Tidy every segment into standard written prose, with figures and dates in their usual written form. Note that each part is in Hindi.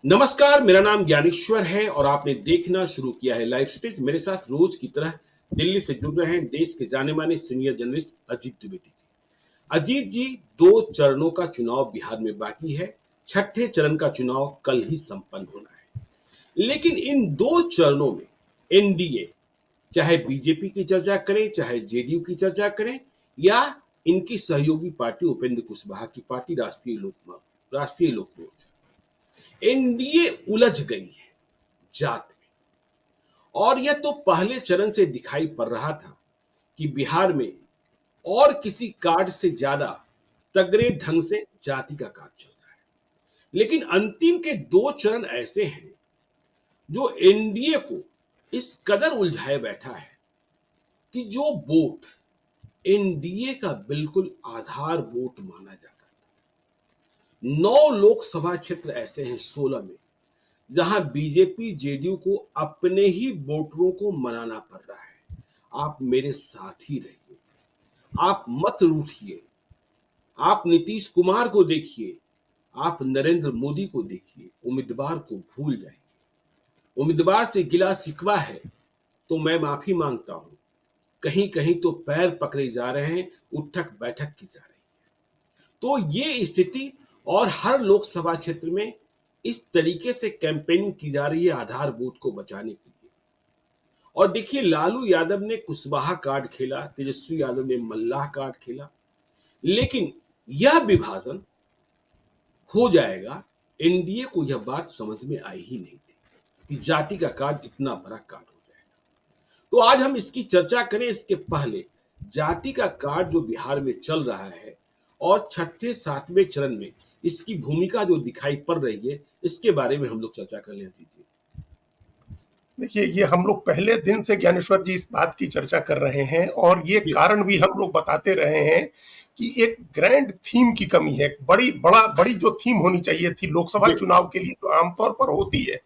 नमस्कार, मेरा नाम ज्ञानेश्वर है और आपने देखना शुरू किया है लाइव स्टेज। मेरे साथ रोज की तरह दिल्ली से जुड़ रहे हैं देश के जाने माने सीनियर जर्नलिस्ट अजीत द्विवेदी जी। अजीत जी, दो चरणों का चुनाव बिहार में बाकी है। छठे चरण का चुनाव कल ही संपन्न होना है, लेकिन इन दो चरणों में एनडीए, चाहे बीजेपी की चर्चा करें, चाहे जेडीयू की चर्चा करें, या इनकी सहयोगी पार्टी उपेंद्र कुशवाहा की पार्टी राष्ट्रीय लोक मोर्चा, एनडीए उलझ गई है जात में। और यह तो पहले चरण से दिखाई पड़ रहा था कि बिहार में और किसी कार्ड से ज्यादा तगड़े ढंग से जाति का कार्ड चल रहा है। लेकिन अंतिम के दो चरण ऐसे हैं जो एनडीए को इस कदर उलझाए बैठा है कि जो वोट एनडीए का बिल्कुल आधार वोट माना जाता था, 9 लोकसभा क्षेत्र ऐसे हैं 16 में जहां बीजेपी जेडीयू को अपने ही वोटरों को मनाना पड़ रहा है। आप मेरे साथ ही रहिए, आप मत रूठिए, आप नीतीश कुमार को देखिए, आप नरेंद्र मोदी को देखिए, उम्मीदवार को भूल जाइए। उम्मीदवार से गिला शिकवा है तो मैं माफी मांगता हूं, कहीं कहीं तो पैर पकड़े जा रहे हैं, उठक बैठक की जा रही है। तो ये स्थिति, और हर लोकसभा क्षेत्र में इस तरीके से कैंपेनिंग की जा रही है आधार वोट को बचाने के लिए। और देखिए, लालू यादव ने कुशवाहा कार्ड खेला, तेजस्वी यादव ने मल्लाह कार्ड खेला, लेकिन यह विभाजन हो जाएगा, एनडीए को यह बात समझ में आई ही नहीं थी कि जाति का कार्ड इतना बड़ा कार्ड हो जाएगा। तो आज हम इसकी चर्चा करें। इसके पहले जाति का कार्ड जो बिहार में चल रहा है और छठे सातवें चरण में इसकी भूमिका जो दिखाई पड़ रही है, इसके बारे में हम लोग चर्चा कर लें। जी। देखिए, ये हम लोग पहले दिन से ज्ञानेश्वर जी इस बात की चर्चा कर रहे हैं और ये कारण भी हम लोग बताते रहे हैं कि एक ग्रैंड थीम की कमी है। बड़ी जो थीम होनी चाहिए थी लोकसभा चुनाव के लिए, जो आमतौर पर होती है,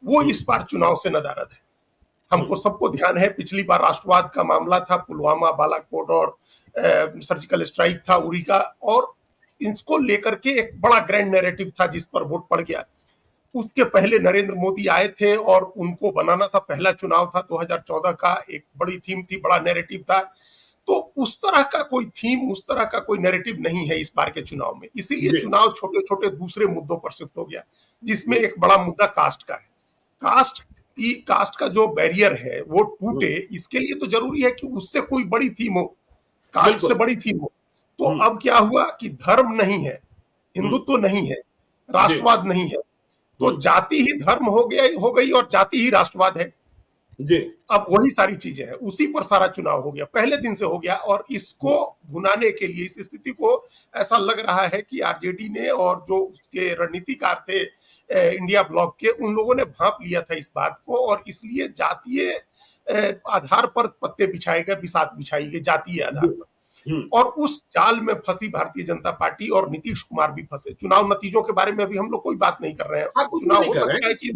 वो इस बार चुनाव से नदारद है। हमको सबको ध्यान है, पिछली बार राष्ट्रवाद का मामला था, पुलवामा, बालाकोट और सर्जिकल स्ट्राइक था, उरी का, और इसको लेकर के एक बड़ा ग्रैंड नैरेटिव था जिस पर वोट पड़ गया। उसके पहले नरेंद्र मोदी आए थे और उनको बनाना था, पहला चुनाव था 2014 का, एक बड़ी थीम थी, बड़ा नैरेटिव था। तो उस तरह का कोई थीम, उस तरह का कोई नैरेटिव नहीं है इस बार के चुनाव में। इसीलिए चुनाव छोटे छोटे दूसरे मुद्दों पर शिफ्ट हो गया, जिसमें एक बड़ा मुद्दा कास्ट का है। कास्ट का जो बैरियर है वो टूटे, इसके लिए तो जरूरी है कि उससे कोई बड़ी थीम हो, कास्ट से बड़ी थीम हो। तो अब क्या हुआ कि धर्म नहीं है, हिंदुत्व नहीं है, राष्ट्रवाद नहीं है, तो जाति ही धर्म हो गई और जाति ही राष्ट्रवाद है जी। अब वही सारी चीजें हैं, उसी पर सारा चुनाव हो गया, पहले दिन से हो गया। और इसको भुनाने के लिए, इस स्थिति को, ऐसा लग रहा है कि आरजेडी ने और जो उसके रणनीतिकार थे इंडिया ब्लॉक के, उन लोगों ने भांप लिया था इस बात को, और इसलिए जातीय आधार पर पत्ते बिछाए गए, बिसात बिछाई गई जातीय आधार पर। और उस जाल में फंसी भारतीय जनता पार्टी और नीतीश कुमार भी फंसे। चुनाव नतीजों के बारे में अभी हम लोग कोई बात नहीं कर रहे हैं। चुनाव हो सकता है कि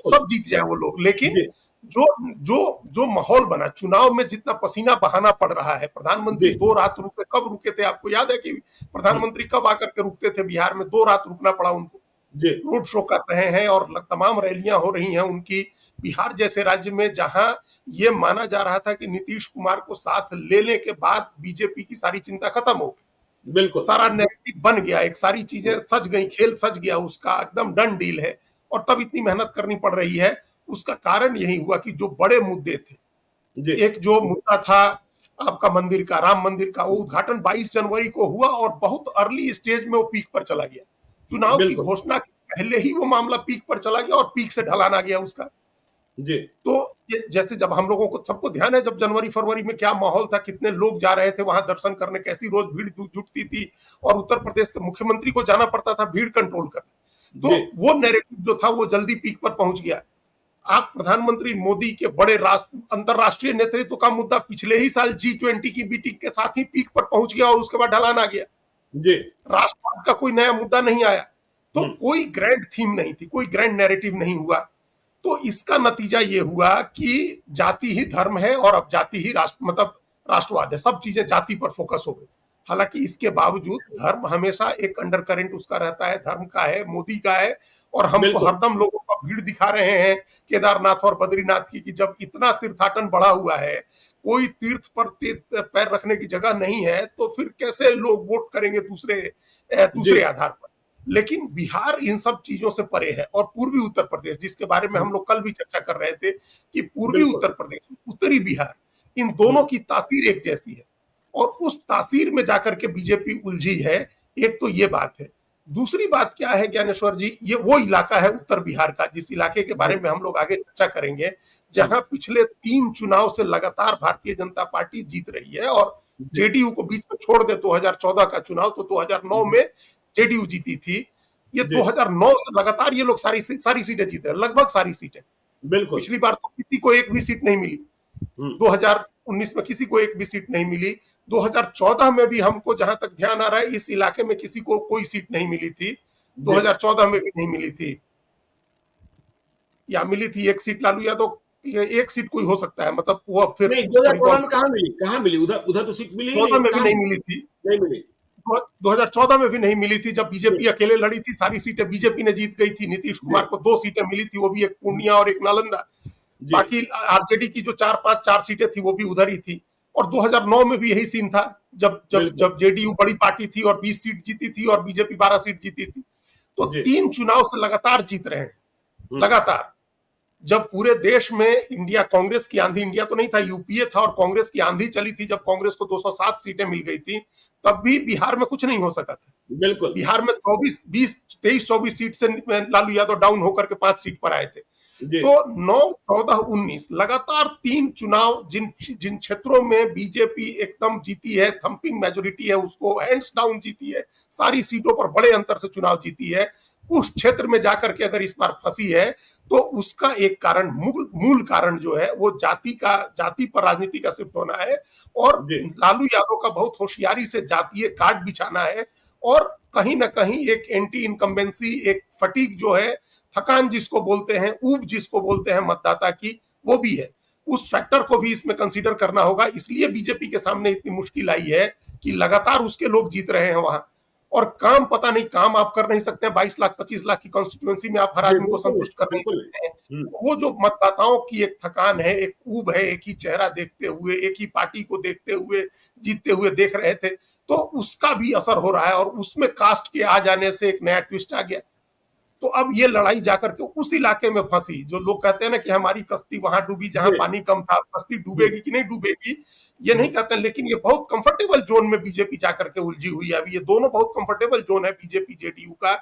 सब जीत जाए वो लोग, लेकिन जो जो जो माहौल बना चुनाव में, जितना पसीना बहाना पड़ रहा है, प्रधानमंत्री 2 रात रुके, कब रुके थे आपको याद है कि प्रधानमंत्री कब आकर के रुकते थे बिहार में? 2 रात रुकना पड़ा उनको। रोड शो कर रहे हैं और तमाम रैलियां हो रही हैं उनकी, बिहार जैसे राज्य में जहां ये माना जा रहा था कि नीतीश कुमार को साथ लेने के बाद बीजेपी की सारी चिंता खत्म हो गई, बिल्कुल सारा नैरेटिव बन गया, एक सारी चीजें सज गई, खेल सज गया, उसका एकदम डन डील है, और तब इतनी मेहनत करनी पड़ रही है। उसका कारण यही हुआ कि जो बड़े मुद्दे थे, एक जो मुद्दा था आपका मंदिर का, राम मंदिर का, वो उद्घाटन 22 जनवरी को हुआ और बहुत अर्ली स्टेज में वो पीक पर चला गया। चुनाव की घोषणा के पहले ही वो मामला पीक पर चला गया और पीक से ढलान आ गया उसका जी। तो जैसे जब हम लोगों को सबको ध्यान है, जब जनवरी फरवरी में क्या माहौल था, कितने लोग जा रहे थे वहां दर्शन करने, कैसी रोज भीड़ जुटती थी, और उत्तर प्रदेश के मुख्यमंत्री को जाना पड़ता था भीड़ कंट्रोल करने। तो वो नैरेटिव जो था वो जल्दी पीक पर पहुंच गया। आप प्रधानमंत्री मोदी के बड़े अंतरराष्ट्रीय नेतृत्व का मुद्दा पिछले ही साल G20 की मीटिंग के साथ ही पीक पर पहुंच गया और उसके बाद ढलान आ गया जी। राष्ट्रवाद का कोई नया मुद्दा नहीं आया, तो कोई ग्रैंड थीम नहीं थी, कोई ग्रैंड नैरेटिव नहीं हुआ। तो इसका नतीजा ये हुआ कि जाति ही धर्म है और अब जाति ही राष्ट्रवाद है, सब चीजें जाति पर फोकस हो गई। हालांकि इसके बावजूद धर्म हमेशा एक अंडर करंट उसका रहता है, धर्म का है, मोदी का है। और हम तो बिल्कुल। हरदम लोगों का भीड़ दिखा रहे हैं केदारनाथ और बद्रीनाथ की, कि जब इतना तीर्थाटन बढ़ा हुआ है, कोई तीर्थ पर पैर रखने की जगह नहीं है, तो फिर कैसे लोग वोट करेंगे दूसरे जी। दूसरे आधार पर। लेकिन बिहार इन सब चीजों से परे है। और पूर्वी उत्तर प्रदेश, जिसके बारे में हम लोग कल भी चर्चा कर रहे थे, कि पूर्वी बिल्कुल। उत्तर प्रदेश, उत्तरी बिहार, इन दोनों की तासीर एक जैसी है। और उस तासीर में जाकर के बीजेपी उलझी है। एक तो ये बात है। दूसरी बात क्या है ज्ञानेश्वर जी, ये वो इलाका है उत्तर बिहार का, जिस इलाके के बारे जी। में हम लोग आगे चर्चा करेंगे, हम्म। जहां पिछले 3 चुनाव से लगातार भारतीय जनता पार्टी जीत रही है। और जी। जेडीयू को बीच में छोड़ दे 2014 का चुनाव, तो 2009 जी। में जेडीयू जीती थी। ये जी। 2009 से लगातार ये लोग सारी सीटें जीत रहे हैं, लगभग सारी सीटें। बिल्कुल। पिछली बार तो किसी को एक भी सीट नहीं मिली, हम्म। 2019 में किसी को एक भी सीट नहीं मिली। 2014 में भी हमको जहां तक ध्यान आ रहा है, इस इलाके में किसी को कोई सीट नहीं मिली थी। जी। 2014 में भी नहीं मिली थी, या मिली थी एक सीट लालू यादव, एक सीट कोई हो सकता है, मतलब वो फिर नहीं, उसको 2014 रिकॉल। में कहाँ मिली, कहाँ मिली? उधर उधर तो सीट मिली ही 14 नहीं, में भी कहाँ नहीं मिली? मिली थी। नहीं मिली। 2014 में भी नहीं मिली थी, जब जी। बीजेपी अकेले लड़ी थी, सारी सीटें बीजेपी ने जीत गई थी। नीतीश जी। कुमार को 2 सीटें मिली थी, वो भी एक पूर्णिया और एक नालंदा। जी। बाकी आरजेडी की जो 4 सीटें थी, वो भी उधर ही थी। और 2009 में भी यही सीन था, जब जब बिल्कुल। जब जेडीयू बड़ी पार्टी थी और 20 सीट जीती थी, और बीजेपी 12 सीट जीती थी। तो जी। 3 चुनाव से लगातार जीत रहे हैं, हम्म। लगातार। जब पूरे देश में इंडिया कांग्रेस की आंधी, इंडिया तो नहीं था, यूपीए था, और कांग्रेस की आंधी चली थी, जब कांग्रेस को 207 सीटें मिल गई थी, तब भी बिहार में कुछ नहीं हो सका था। बिल्कुल। बिहार में 24 20 23 24 सीट से लालू यादव डाउन होकर के 5 सीट पर आए थे। जी। तो 9 14 19 लगातार 3 चुनाव, जिन जिन क्षेत्रों में बीजेपी एकदम जीती है, थंपिंग मेजोरिटी है, उसको हैंड्स डाउन जीती है, सारी सीटों पर बड़े अंतर से चुनाव जीती है, उस क्षेत्र में जाकर के अगर इस बार फंसी है, तो उसका एक कारण, मूल कारण जो है, वो जाति पर राजनीति का शिफ्ट होना है। और जी। लालू यादव का बहुत होशियारी से जातीय कार्ड बिछाना है। और कहीं ना कहीं एक एंटी इनकम्बेंसी, एक फटीक जो है, थकान जिसको बोलते हैं, ऊब जिसको बोलते हैं मतदाता की, वो भी है। उस फैक्टर को भी इसमें कंसीडर करना होगा। इसलिए बीजेपी के सामने इतनी मुश्किल आई है कि लगातार उसके लोग जीत रहे हैं वहां। और काम पता नहीं, काम आप कर नहीं सकते हैं। 22 लाख 25 लाख की कॉन्स्टिट्यूएंसी में आप हर जी। आदमी को बिल्कुल। संतुष्ट कर नहीं बिल्कुल। सकते हैं। वो जो मतदाताओं की एक थकान है, एक ऊब है, एक ही चेहरा देखते हुए, एक ही पार्टी को देखते हुए, जीतते हुए देख रहे थे, तो उसका भी असर हो रहा है। और उसमें कास्ट के आ जाने से एक नया ट्विस्ट आ गया। तो अब ये लड़ाई जाकर के उस इलाके में फंसी, जो लोग कहते हैं ना कि हमारी कश्ती वहां डूबी जहां जी। पानी कम था। कश्ती हम्म। डूबेगी कि नहीं डूबेगी ये नहीं हम्म। कहते, लेकिन ये बहुत कंफर्टेबल जोन में बीजेपी जाकर के उलझी हुई है। अभी ये दोनों बहुत कंफर्टेबल जोन है बीजेपी जेडीयू का,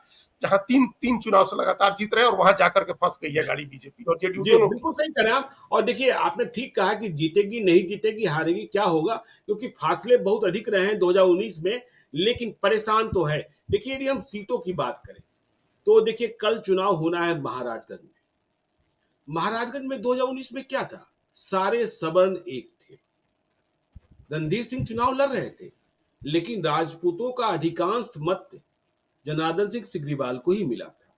जहां तीन तीन चुनाव से लगातार जीत रहे हैं, और वहां जाकर के फंस गई है गाड़ी बीजेपी और जेडीयू जी, दोनों की। बिल्कुल सही कह रहे हैं आप। और देखिए, आपने ठीक कहा कि जीतेगी, नहीं जीतेगी, हारेगी, क्या होगा? क्योंकि फासले बहुत अधिक रहे हैं 2019 में, लेकिन परेशान तो है। देखिए, यदि हम सीटों की बात करें, तो देखिए कल चुनाव होना है महाराजगंज में। महाराजगंज में 2019 में क्या था? सारे सवर्ण एक थे। रणधीर सिंह चुनाव लड़ रहे थे, लेकिन राजपूतों का अधिकांश मत जनार्दन सिंह सिग्रीवाल को ही मिला था।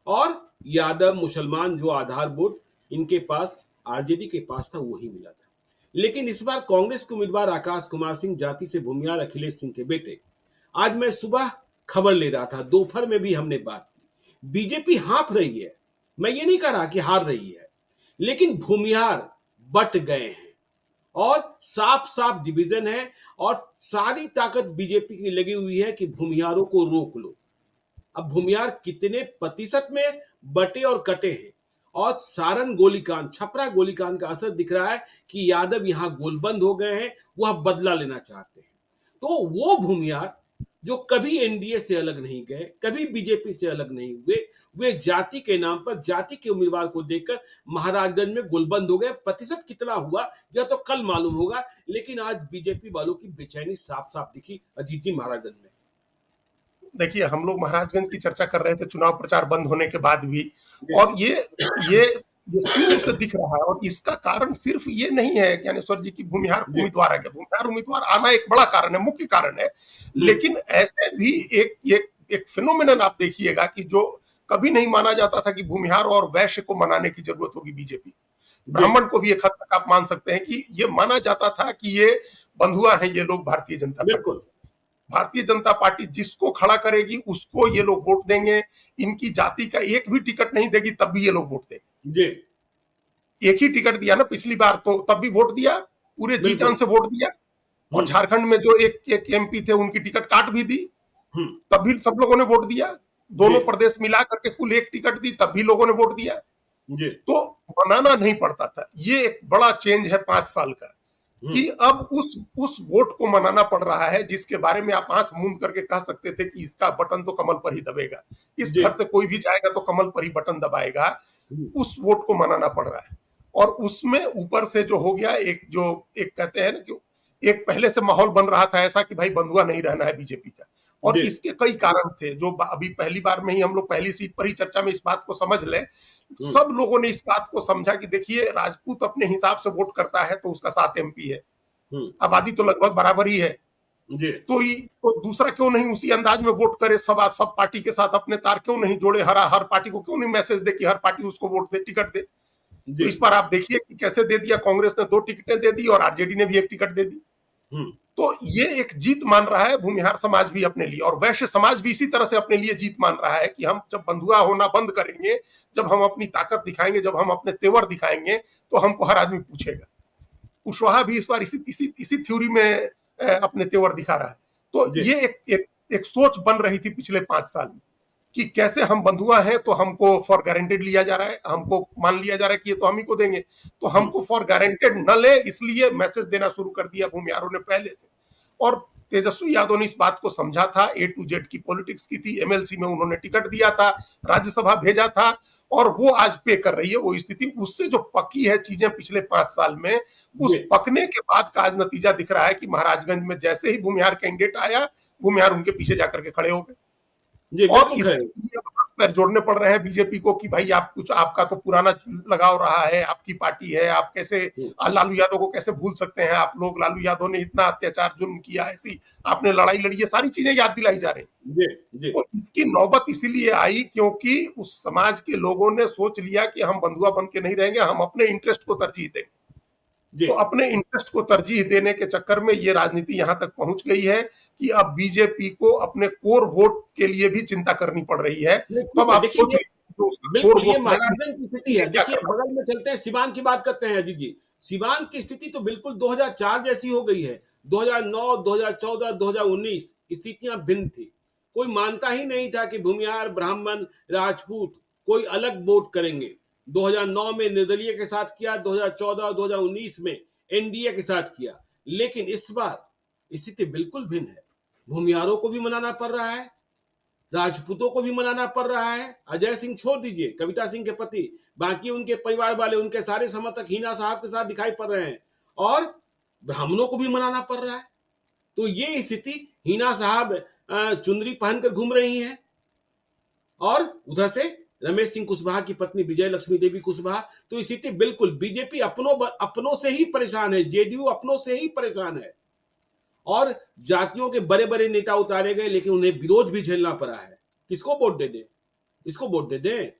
और यादव मुसलमान जो आधार वोट इनके पास, आरजेडी के पास था, वही मिला था। लेकिन इस बार कांग्रेस के उम्मीदवार आकाश कुमार सिंह, जाति से भूमियार अखिलेश सिंह के बेटे, आज मैं सुबह खबर ले रहा था, दोपहर में भी हमने बात की, बीजेपी हाँफ रही है। मैं ये नहीं कह रहा कि हार रही है, लेकिन भूमिहार बट गए हैं और साफ साफ डिवीजन है। और सारी ताकत बीजेपी की लगी हुई है कि भूमिहारों को रोक लो। अब भूमिहार कितने प्रतिशत में बटे और कटे हैं, और सारण गोलीकांड, छपरा गोलीकांड का असर दिख रहा है कि यादव यहां गोलबंद हो गए हैं, वह बदला लेना चाहते हैं। तो वो भूमिहार जो कभी एनडीए से अलग नहीं गए, कभी बीजेपी से अलग नहीं हुए, वे जाति के नाम पर, जाति के उम्मीदवार को देखकर महाराजगंज में गोलबंद हो गए। प्रतिशत कितना हुआ यह तो कल मालूम होगा, लेकिन आज बीजेपी वालों की बेचैनी साफ साफ दिखी अजीत जी महाराजगंज में। देखिए, हम लोग महाराजगंज की चर्चा कर रहे थे चुनाव प्रचार बंद होने के बाद भी। जी। और ये शुरू से दिख रहा है। और इसका कारण सिर्फ ये नहीं है ज्ञानेश्वर जी की भूमिहार जी। उम्मीदवार आ गया। भूमिहार उम्मीदवार आना एक बड़ा कारण है, मुख्य कारण है। लेकिन ऐसे भी एक एक एक फिनोमिनन आप देखिएगा, कि जो कभी नहीं माना जाता था कि भूमिहार और वैश्य को मनाने की जरूरत होगी बीजेपी। जी। ब्राह्मण को भी एक हद तक आप मान सकते हैं कि ये माना जाता था कि ये बंधुआ हैं ये लोग भारतीय जनता पार्टी। बिल्कुल। भारतीय जनता पार्टी जिसको खड़ा करेगी उसको ये लोग वोट देंगे, इनकी जाति का एक भी टिकट नहीं देगी तब भी ये लोग वोट देंगे। जी एक ही टिकट दिया ना पिछली बार, तो तब भी वोट दिया, पूरे जी जान बिल्कुल। से वोट दिया। और हम्म झारखंड में जो एक एक एमपी थे उनकी टिकट काट भी दी, हम्म तब भी सब लोगों ने वोट दिया। जी दोनों प्रदेश मिला करके कुल एक टिकट दी, तब भी लोगों ने वोट दिया। जी तो बनाना नहीं पड़ता था। ये एक बड़ा चेंज है 5 साल का, हम्म कि अब उस वोट को मनाना पड़ रहा है जिसके बारे में आप आंख मूंद करके कह सकते थे कि इसका बटन तो कमल पर ही दबेगा, इस जी घर से कोई भी जाएगा तो कमल पर ही बटन दबाएगा। हम्म उस वोट को मनाना पड़ रहा है। और उसमें ऊपर से जो हो गया, एक जो एक कहते हैं ना कि एक पहले से माहौल बन रहा था ऐसा कि भाई बंधुआ नहीं रहना है बीजेपी का। और जी इसके कई कारण थे जो अभी पहली बार में ही हम लोग पहली सीट पर ही चर्चा में इस बात को समझ लें। हम्म सब लोगों ने इस बात को समझा कि देखिए, राजपूत अपने हिसाब से वोट करता है तो उसका 7 एमपी है, हम्म आबादी तो लगभग बराबर ही है। जी तो दूसरा क्यों नहीं उसी अंदाज में वोट करे, सब पार्टी के साथ अपने तार क्यों नहीं जोड़े, हर पार्टी को क्यों नहीं मैसेज दे कि हर पार्टी उसको वोट दे, टिकट दे। तो जी इस बार आप देखिए कि कैसे दे दिया, कांग्रेस ने 2 टिकटें दे दी और आरजेडी ने भी एक टिकट दे दी। हम्म तो ये एक जीत मान रहा है भूमिहार समाज भी अपने लिए, और वैश्य समाज भी इसी तरह से अपने लिए जीत मान रहा है कि हम जब बंधुआ होना बंद करेंगे, जब हम अपनी ताकत दिखाएंगे, जब हम अपने तेवर दिखाएंगे, तो हमको हर आदमी पूछेगा। कुशवाहा भी इस बार इसी थ्योरी में अपने तेवर दिखा रहा है। तो जी ये एक सोच बन रही थी पिछले 5 साल में कि कैसे हम बंधुआ हैं तो हमको फॉर गारंटेड लिया जा रहा है, हमको मान लिया जा रहा है कि ये तो हम ही को देंगे, तो हम्म हमको फॉर गारंटेड न ले, इसलिए मैसेज देना शुरू कर दिया भूमिहारों ने पहले से। और तेजस्वी यादव ने इस बात को समझा था, ए टू जेड की पॉलिटिक्स की थी, एमएलसी में उन्होंने टिकट दिया था, राज्यसभा भेजा था, और वो आज पे कर रही है वो स्थिति। उससे जो पकी है चीजें पिछले 5 साल में, उस जी पकने के बाद का आज नतीजा दिख रहा है कि महाराजगंज में जैसे ही भूमिहार कैंडिडेट आया, भूमिहार उनके पीछे जाकर के खड़े हो गए। जी और बिल्कुल इससे खैर पैर जोड़ने पड़ रहे हैं बीजेपी को कि भाई आप कुछ, आपका तो पुराना लगाव रहा है, आपकी पार्टी है, आप कैसे हम्म लालू यादव को कैसे भूल सकते हैं आप लोग, लालू यादव ने इतना अत्याचार जुल्म किया, ऐसी आपने लड़ाई लड़ी, ये सारी चीजें याद दिलाई जा रही हैं। जी जी तो इसकी नौबत इसीलिए आई क्योंकि उस समाज के लोगों ने सोच लिया कि हम बंधुआ बन के नहीं रहेंगे, हम अपने इंटरेस्ट को तरजीह देंगे। जी तो अपने इंटरेस्ट को तरजीह देने के चक्कर में ये राजनीति यहां तक पहुंच गई है कि अब बीजेपी को अपने कोर वोट के लिए भी चिंता करनी पड़ रही है। नहीं, तब ठीक है आप देखिए सोच ये लीजिए जो उसका कोर बिल्कुल ये वोट नहीं महाराजगंज की स्थिति है, है। क्या देखिए करना। बगल में चलते हैं, सिवान की बात करते हैं अजीत जी। सिवान की स्थिति तो बिल्कुल 2004 जैसी हो गई है। 2009, 2014, 2019 स्थितियां भिन्न थी। कोई मानता ही नहीं था कि भूमिहार, ब्राह्मण, राजपूत कोई अलग वोट करेंगे। 2009 में निर्दलीय के साथ किया, 2014 और 2019 में एनडीए के साथ किया। लेकिन इस बार स्थिति बिल्कुल भिन्न है। भूमिहारों को भी मनाना पड़ रहा है, राजपूतों को भी मनाना पड़ रहा है। अजय सिंह छोड़ दीजिए, कविता सिंह के पति, बाकी उनके परिवार वाले, उनके सारे समर्थक हिना साहब के साथ दिखाई पड़ रहे हैं, और ब्राह्मणों को भी मनाना पड़ रहा है। तो ये स्थिति, हिना साहब चुनरी पहनकर घूम रही हैं, और उधर से रमेश सिंह कुशवाहा की पत्नी विजय लक्ष्मी देवी कुशवाहा। तो स्थिति बिल्कुल, बीजेपी अपनों से ही परेशान है, जेडीयू अपनों से ही परेशान है, और जातियों के बड़े बड़े नेता उतारे गए, लेकिन उन्हें विरोध भी झेलना पड़ा है। किसको वोट दे दें, इसको वोट दे दें।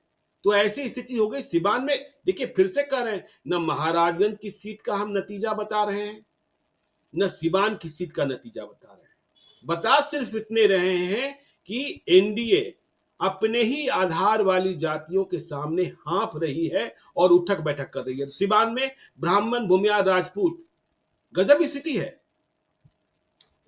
तो ऐसी स्थिति हो गई सिवान में। देखिए फिर से कह रहे हैं, न महाराजगंज की सीट का हम नतीजा बता रहे हैं, न सिवान की सीट का नतीजा बता रहे हैं। बता सिर्फ इतने रहे हैं कि एनडीए अपने ही आधार वाली जातियों के सामने हाँफ रही है और उठक बैठक कर रही है। सिवान में ब्राह्मण, भूमिहार, राजपूत, गजब स्थिति है।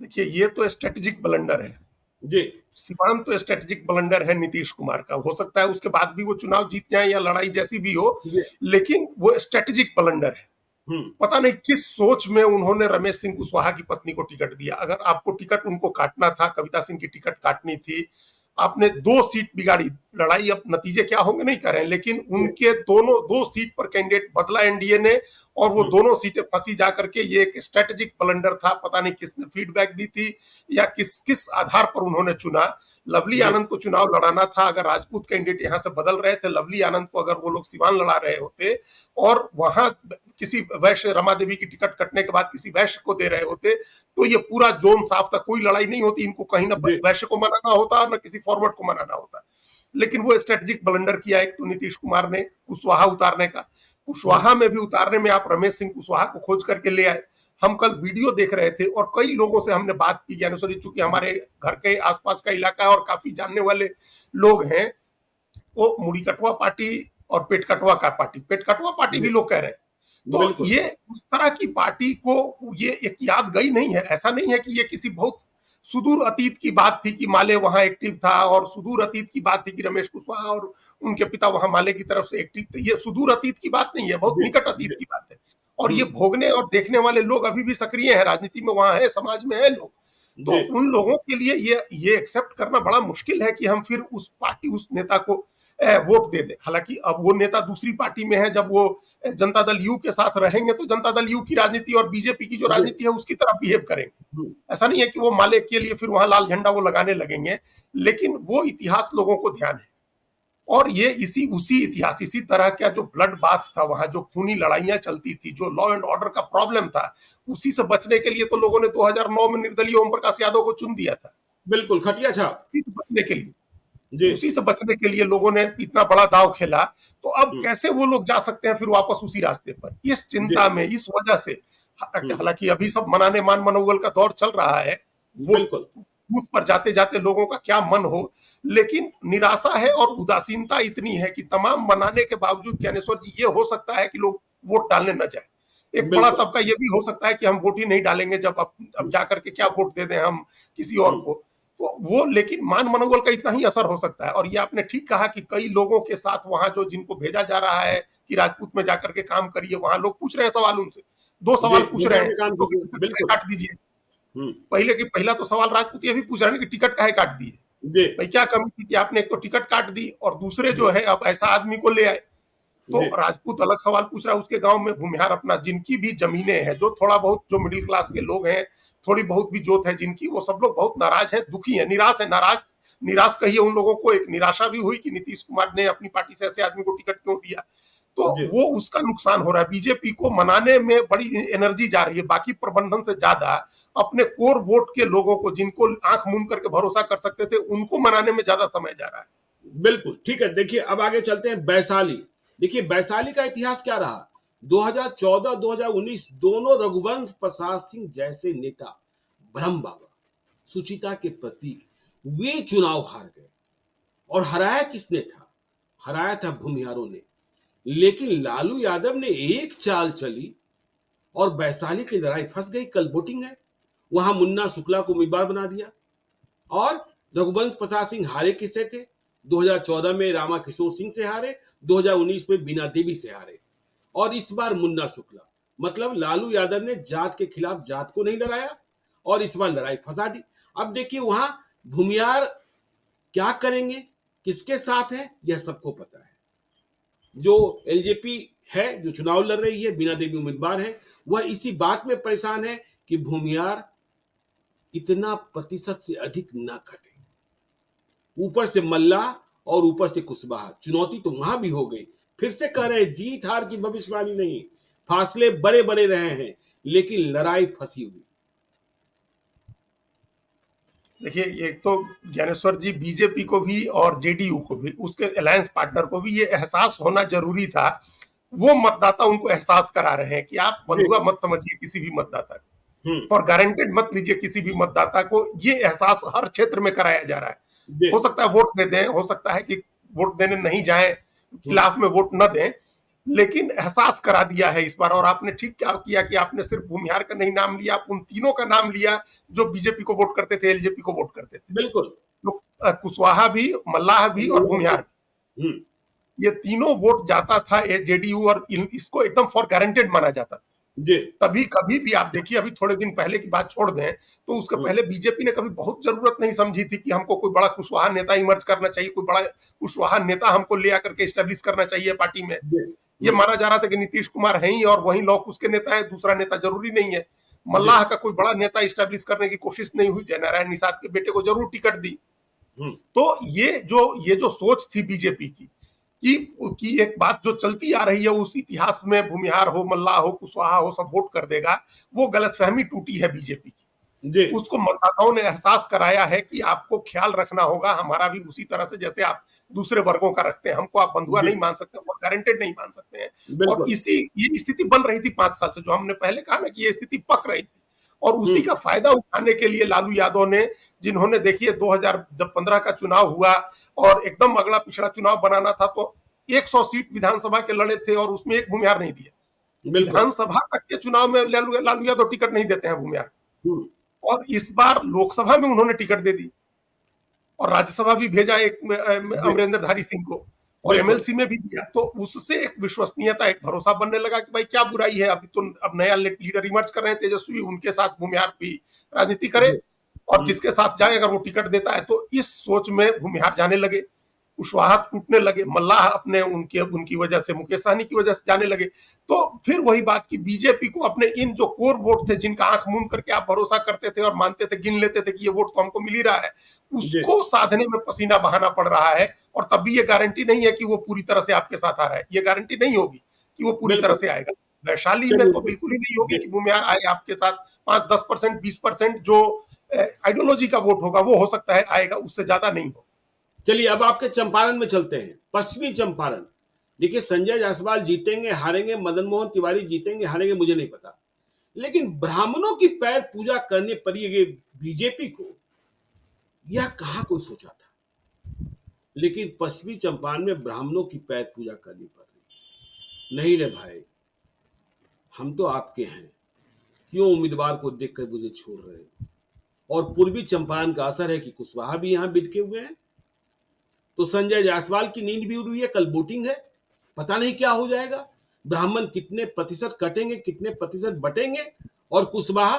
देखिए ये तो स्ट्रेटेजिक ब्लंडर है जी सिवान, तो स्ट्रेटेजिक ब्लंडर है नीतीश कुमार का। हो सकता है उसके बाद भी वो चुनाव जीत जाए या लड़ाई जैसी भी हो, जी लेकिन वो स्ट्रेटेजिक ब्लंडर है। हम्म पता नहीं किस सोच में उन्होंने रमेश सिंह कुशवाहा की पत्नी को टिकट दिया। अगर आपको टिकट उनको काटना था, कविता सिंह की टिकट काटनी थी, आपने 2 सीट बिगाड़ी। लड़ाई अब नतीजे क्या होंगे नहीं कर रहे हैं, लेकिन उनके दोनों 2 सीट पर कैंडिडेट बदला एनडीए ने, और वो दोनों सीटें फंसी जाकर के। ये एक स्ट्रेटेजिक ब्लंडर था। पता नहीं किसने फीडबैक दी थी या किस किस आधार पर उन्होंने चुना। लवली आनंद को चुनाव लड़ाना था। अगर राजपूत कैंडिडेट यहां से बदल रहे थे, लवली आनंद को अगर वो लोग सिवान लड़ा रहे होते और वहां किसी वैश्य, रमा देवी की टिकट कटने के बाद किसी वैश्य को दे रहे होते, तो ये पूरा जोन साफ था, कोई लड़ाई नहीं होती। इनको कहीं ना जी वैश्य को मनाना होता और ना किसी फॉरवर्ड को मनाना होता। लेकिन वो स्ट्रेटेजिक ब्लंडर किया एक तो नीतीश कुमार ने कुशवाहा उतारने का। कुशवाहा में भी उतारने में आप रमेश सिंह कुशवाहा को खोज करके ले आए। हम कल वीडियो देख रहे थे और कई लोगों से हमने बात की ज्ञानेश्वर जी, चूंकि हमारे घर के आसपास का इलाका है और काफी जानने वाले लोग हैं, वो मुड़ी कटवा पार्टी और पेट कटवा का पार्टी, पेट कटवा पार्टी भी लोग कह रहे हैं। तो बिल्कुल। ये उस तरह की पार्टी को ये एक याद गई नहीं है। ऐसा नहीं है कि ये किसी बहुत सुदूर अतीत की बात थी कि माले वहां एक्टिव था, और सुदूर अतीत की बात थी कि रमेश कुशवाहा और उनके पिता वहां माले की तरफ से एक्टिव थे। ये सुदूर अतीत की बात नहीं है, बहुत जी, निकट अतीत जी। की बात है। और ये हम्म। भोगने और देखने वाले लोग अभी भी सक्रिय हैं, राजनीति में वहां है, समाज में है लोग। तो जी। उन लोगों के लिए ये एक्सेप्ट करना बड़ा मुश्किल है कि हम फिर उस पार्टी, उस नेता को वोट दे दें। हालांकि अब वो नेता दूसरी पार्टी में है, जब वो जनता दल यू के साथ रहेंगे तो जनता दल यू की राजनीति और बीजेपी की जो जी। राजनीति है उसकी तरफ बिहेव करेंगे। हम्म। ऐसा नहीं है कि वो माले के लिए फिर वहां लाल झंडा वो लगाने लगेंगे, लेकिन वो इतिहास लोगों को ध्यान है। और ये इसी उसी इतिहास, इसी तरह का जो ब्लड बाथ था वहां, जो खूनी लड़ाइयां चलती थी, जो लॉ एंड ऑर्डर का प्रॉब्लम था, उसी से बचने के लिए तो लोगों ने 2009 में निर्दलीय ओम प्रकाश यादव को चुन दिया था। बिल्कुल, खटिया छाप। उसी से बचने के लिए, जी। उसी से बचने के लिए लोगों ने इतना बड़ा दांव खेला। तो अब हम्म। कैसे वो लोग जा सकते हैं फिर वापस उसी रास्ते पर, इस जी। चिंता में, इस वजह से। हम्म। हालांकि अभी सब मनाने मान मनोबल का दौर चल रहा है, वो बिल्कुल। बूथ पर जाते जाते लोगों का क्या मन हो, लेकिन निराशा है और उदासीनता इतनी है कि तमाम मनाने के बावजूद ज्ञानेश्वर जी ये हो सकता है कि लोग वोट डालने न जाए। एक बड़ा बिल्कुल। तबका ये भी हो सकता है कि हम वोट ही नहीं डालेंगे, जब अब हम्म। जाकर के क्या वोट दे दें हम किसी और हम्म। को। तो वो, लेकिन मान मनोबल का इतना ही असर हो सकता है। और ये आपने ठीक कहा कि कई लोगों के साथ वहां जो जिनको भेजा जा रहा है कि राजपूत में जाकर के काम करिए, वहां लोग पूछ रहे हैं सवाल उनसे, दो जी, सवाल पूछ रहे जमुना हैं, में काम एक तो कीजिए, टिकट काहे बिल्कुल। काट दीजिए। हम्म। पहला तो सवाल राजपूत ये भी पूछ रहे हैं कि टिकट काहे काट दिए। जी। भाई क्या कमी थी कि आपने एक तो टिकट काट दी और दूसरे जो जी। है अब ऐसा आदमी को ले आए। तो जी। राजपूत अलग सवाल पूछ रहा है, उसके गांव में भूमिहार अपना, जिनकी भी जमीनें हैं, जो थोड़ा बहुत जो मिडिल क्लास के लोग हैं, थोड़ी बहुत भी जोत है जिनकी, वो सब लोग बहुत नाराज हैं, दुखी हैं, निराश है, नाराज निराश कहिए उन लोगों को। एक निराशा भी हुई कि नीतीश कुमार ने अपनी पार्टी से ऐसे आदमी को टिकट क्यों दिया। तो जी। वो उसका नुकसान हो रहा है। बीजेपी को मनाने में बड़ी एनर्जी जा रही है, बाकी प्रबंधन से ज्यादा अपने कोर वोट के लोगों को, जिनको आंख मूंद करके भरोसा कर सकते थे, उनको मनाने में ज्यादा समय जा रहा है। बिल्कुल ठीक है। देखिए, अब आगे चलते हैं वैशाली। देखिए, वैशाली का इतिहास क्या रहा। 2014 2019 दोनों रघुवंश प्रसाद सिंह जैसे नेता, ब्रह्म बाबा, सुचिता के प्रतीक, वे चुनाव हार गए। और हराया किसने था? हराया था भूमिहारों ने। लेकिन लालू यादव ने एक चाल चली और वैशाली की लड़ाई फंस गई। कल वोटिंग है, वहां मुन्ना शुक्ला को उम्मीदवार बना दिया। और रघुवंश प्रसाद सिंह हारे किससे थे? 2014 में रामा किशोर सिंह से हारे, 2019 में बीना देवी से हारे, और इस बार मुन्ना शुक्ला। मतलब लालू यादव ने जात के खिलाफ जात को नहीं लड़ाया और इस बार लड़ाई फंसा दी। अब देखिए, वहां भूमियार क्या करेंगे, किसके साथ है, यह सबको पता है। जो एलजेपी है, जो चुनाव लड़ रही है, बीना देवी उम्मीदवार है, वह इसी बात में परेशान है कि भूमियार इतना प्रतिशत से अधिक न घटे। ऊपर से मल्ला और ऊपर से कुशवाहा, चुनौती तो वहां भी हो गई। फिर से कह रहे हैं, जीत हार की भविष्यवाणी नहीं, फासले बड़े बड़े रहे हैं, लेकिन लड़ाई फंसी हुई। देखिए, एक तो ज्ञानेश्वर जी, बीजेपी को भी और जेडीयू को भी, उसके अलायंस पार्टनर को भी ये एहसास होना जरूरी था। वो मतदाता उनको एहसास करा रहे हैं कि आप जी। बंधुआ मत समझिए किसी भी मतदाता हम्म। को, और गारंटेड मत लीजिए किसी भी मतदाता को। ये एहसास हर क्षेत्र में कराया जा रहा है। जी। हो सकता है वोट दे दें, हो सकता है कि वोट देने नहीं जाए, खिलाफ में वोट न दें, लेकिन एहसास करा दिया है इस बार। और आपने ठीक क्या किया कि आपने सिर्फ भूमिहार का नहीं नाम लिया, आप उन तीनों का नाम लिया जो बीजेपी को वोट करते थे, एलजेपी को वोट करते थे। बिल्कुल। तो कुशवाहा भी, मल्लाह भी और भूमिहार भी, हम्म। ये तीनों वोट जाता था जेडीयू, और इसको एकदम फॉर गारंटेड माना जाता था। जी। तभी कभी भी आप देखिए, अभी थोड़े दिन पहले की बात छोड़ दें तो उसके पहले बीजेपी ने कभी बहुत जरूरत नहीं समझी थी कि हमको कोई बड़ा कुशवाहा नेता इमर्ज करना चाहिए, कोई बड़ा कुशवाहा नेता हमको ले आकर के स्टैब्लिश करना चाहिए पार्टी में। जी। ये माना जा रहा था कि नीतीश कुमार है ही और वही लोग उसके नेता है, दूसरा नेता जरूरी नहीं है। मल्लाह का कोई बड़ा नेता स्टैब्लिश करने की कोशिश नहीं हुई, जयनारायण निषाद के बेटे को जरूर टिकट दी। तो ये जो सोच थी बीजेपी की कि एक बात जो चलती आ रही है उस इतिहास में, भूमिहार हो, मल्लाह हो, कुशवाहा हो, सब वोट कर देगा, वो गलतफहमी टूटी है बीजेपी की। जी उसको मतदाताओं ने एहसास कराया है कि आपको ख्याल रखना होगा हमारा भी उसी तरह से जैसे आप दूसरे वर्गों का रखते हैं, हमको आप बंधुआ जी नहीं मान सकते और गारंटेड नहीं मान सकते हैं। और बिल्कुल। इसी ये स्थिति बन रही थी 5 साल से, जो हमने पहले कहा ना कि ये स्थिति पक रही थी, और उसी हम्म। का फायदा उठाने के लिए लालू यादव ने, जिन्होंने देखिए 2015 का चुनाव हुआ और एकदम अगला पिछड़ा चुनाव बनाना था, तो 100 सीट विधानसभा के लड़े थे और उसमें एक भूमिहार नहीं दिया। बिल्कुल। विधानसभा तक के चुनाव में लालू लालू यादव टिकट नहीं देते हैं भूमिहार, हम्म। और इस बार लोकसभा में उन्होंने टिकट दे दी और राज्यसभा भी भेजा एक जी अमरिंदर सिंह को, और बिल्कुल। एमएलसी में भी दिया। तो उससे एक विश्वसनीयता, एक भरोसा बनने लगा कि भाई क्या बुराई है, अभी तो अब नया लीडर इमर्ज कर रहे हैं तेजस्वी, उनके साथ भूमिहार भी राजनीति करे, जी। और जिसके साथ जाए अगर वो टिकट देता है, तो इस सोच में भूमिहार जाने लगे, कुशवाहा टूटने लगे, मल्लाह अपने उनके उनकी वजह से, मुकेश सहनी की वजह से जाने लगे। तो फिर वही बात की बीजेपी को अपने इन जो कोर वोट थे, जिनका आंख मूंद करके आप भरोसा करते थे और मानते थे, गिन लेते थे कि ये वोट तो हमको मिल ही रहा है, जी उसको साधने में पसीना बहाना पड़ रहा है। और तब भी ये गारंटी नहीं है कि वो पूरी तरह से आपके साथ आ रहा है, ये गारंटी नहीं होगी कि वो पूरी तरह बिल्कुल। से आएगा। वैशाली में चलिए तो बिल्कुल ही नहीं होगी जी कि भूमिहार आए आपके साथ। 5-10%, 20% जो आइडियोलॉजी का वोट होगा वो हो सकता है आएगा, उससे ज्यादा नहीं होगा। चलिए अब आपके चंपारण में चलते हैं, पश्चिमी चंपारण। देखिए संजय जायसवाल जीतेंगे हारेंगे, मदन मोहन तिवारी जीतेंगे हारेंगे, मुझे नहीं पता, लेकिन ब्राह्मणों की पैर पूजा करनी पड़ी है बीजेपी को, यह कहाँ कोई सोचा था। लेकिन पश्चिमी चंपारण में ब्राह्मणों की पैर पूजा करनी पड़ रही। नहीं रे भाई, हम तो आपके हैं, क्यों उम्मीदवार को देखकर मुझे छोड़ रहे हो। और पूर्वी चंपारण का असर है कि कुशवाहा भी यहां बिटके हुए हैं, तो संजय जायसवाल की नींद भी उड़ रही है, कल वोटिंग है, पता नहीं क्या हो जाएगा, ब्राह्मण कितने प्रतिशत कटेंगे, कितने प्रतिशत बटेंगे, और कुशवाहा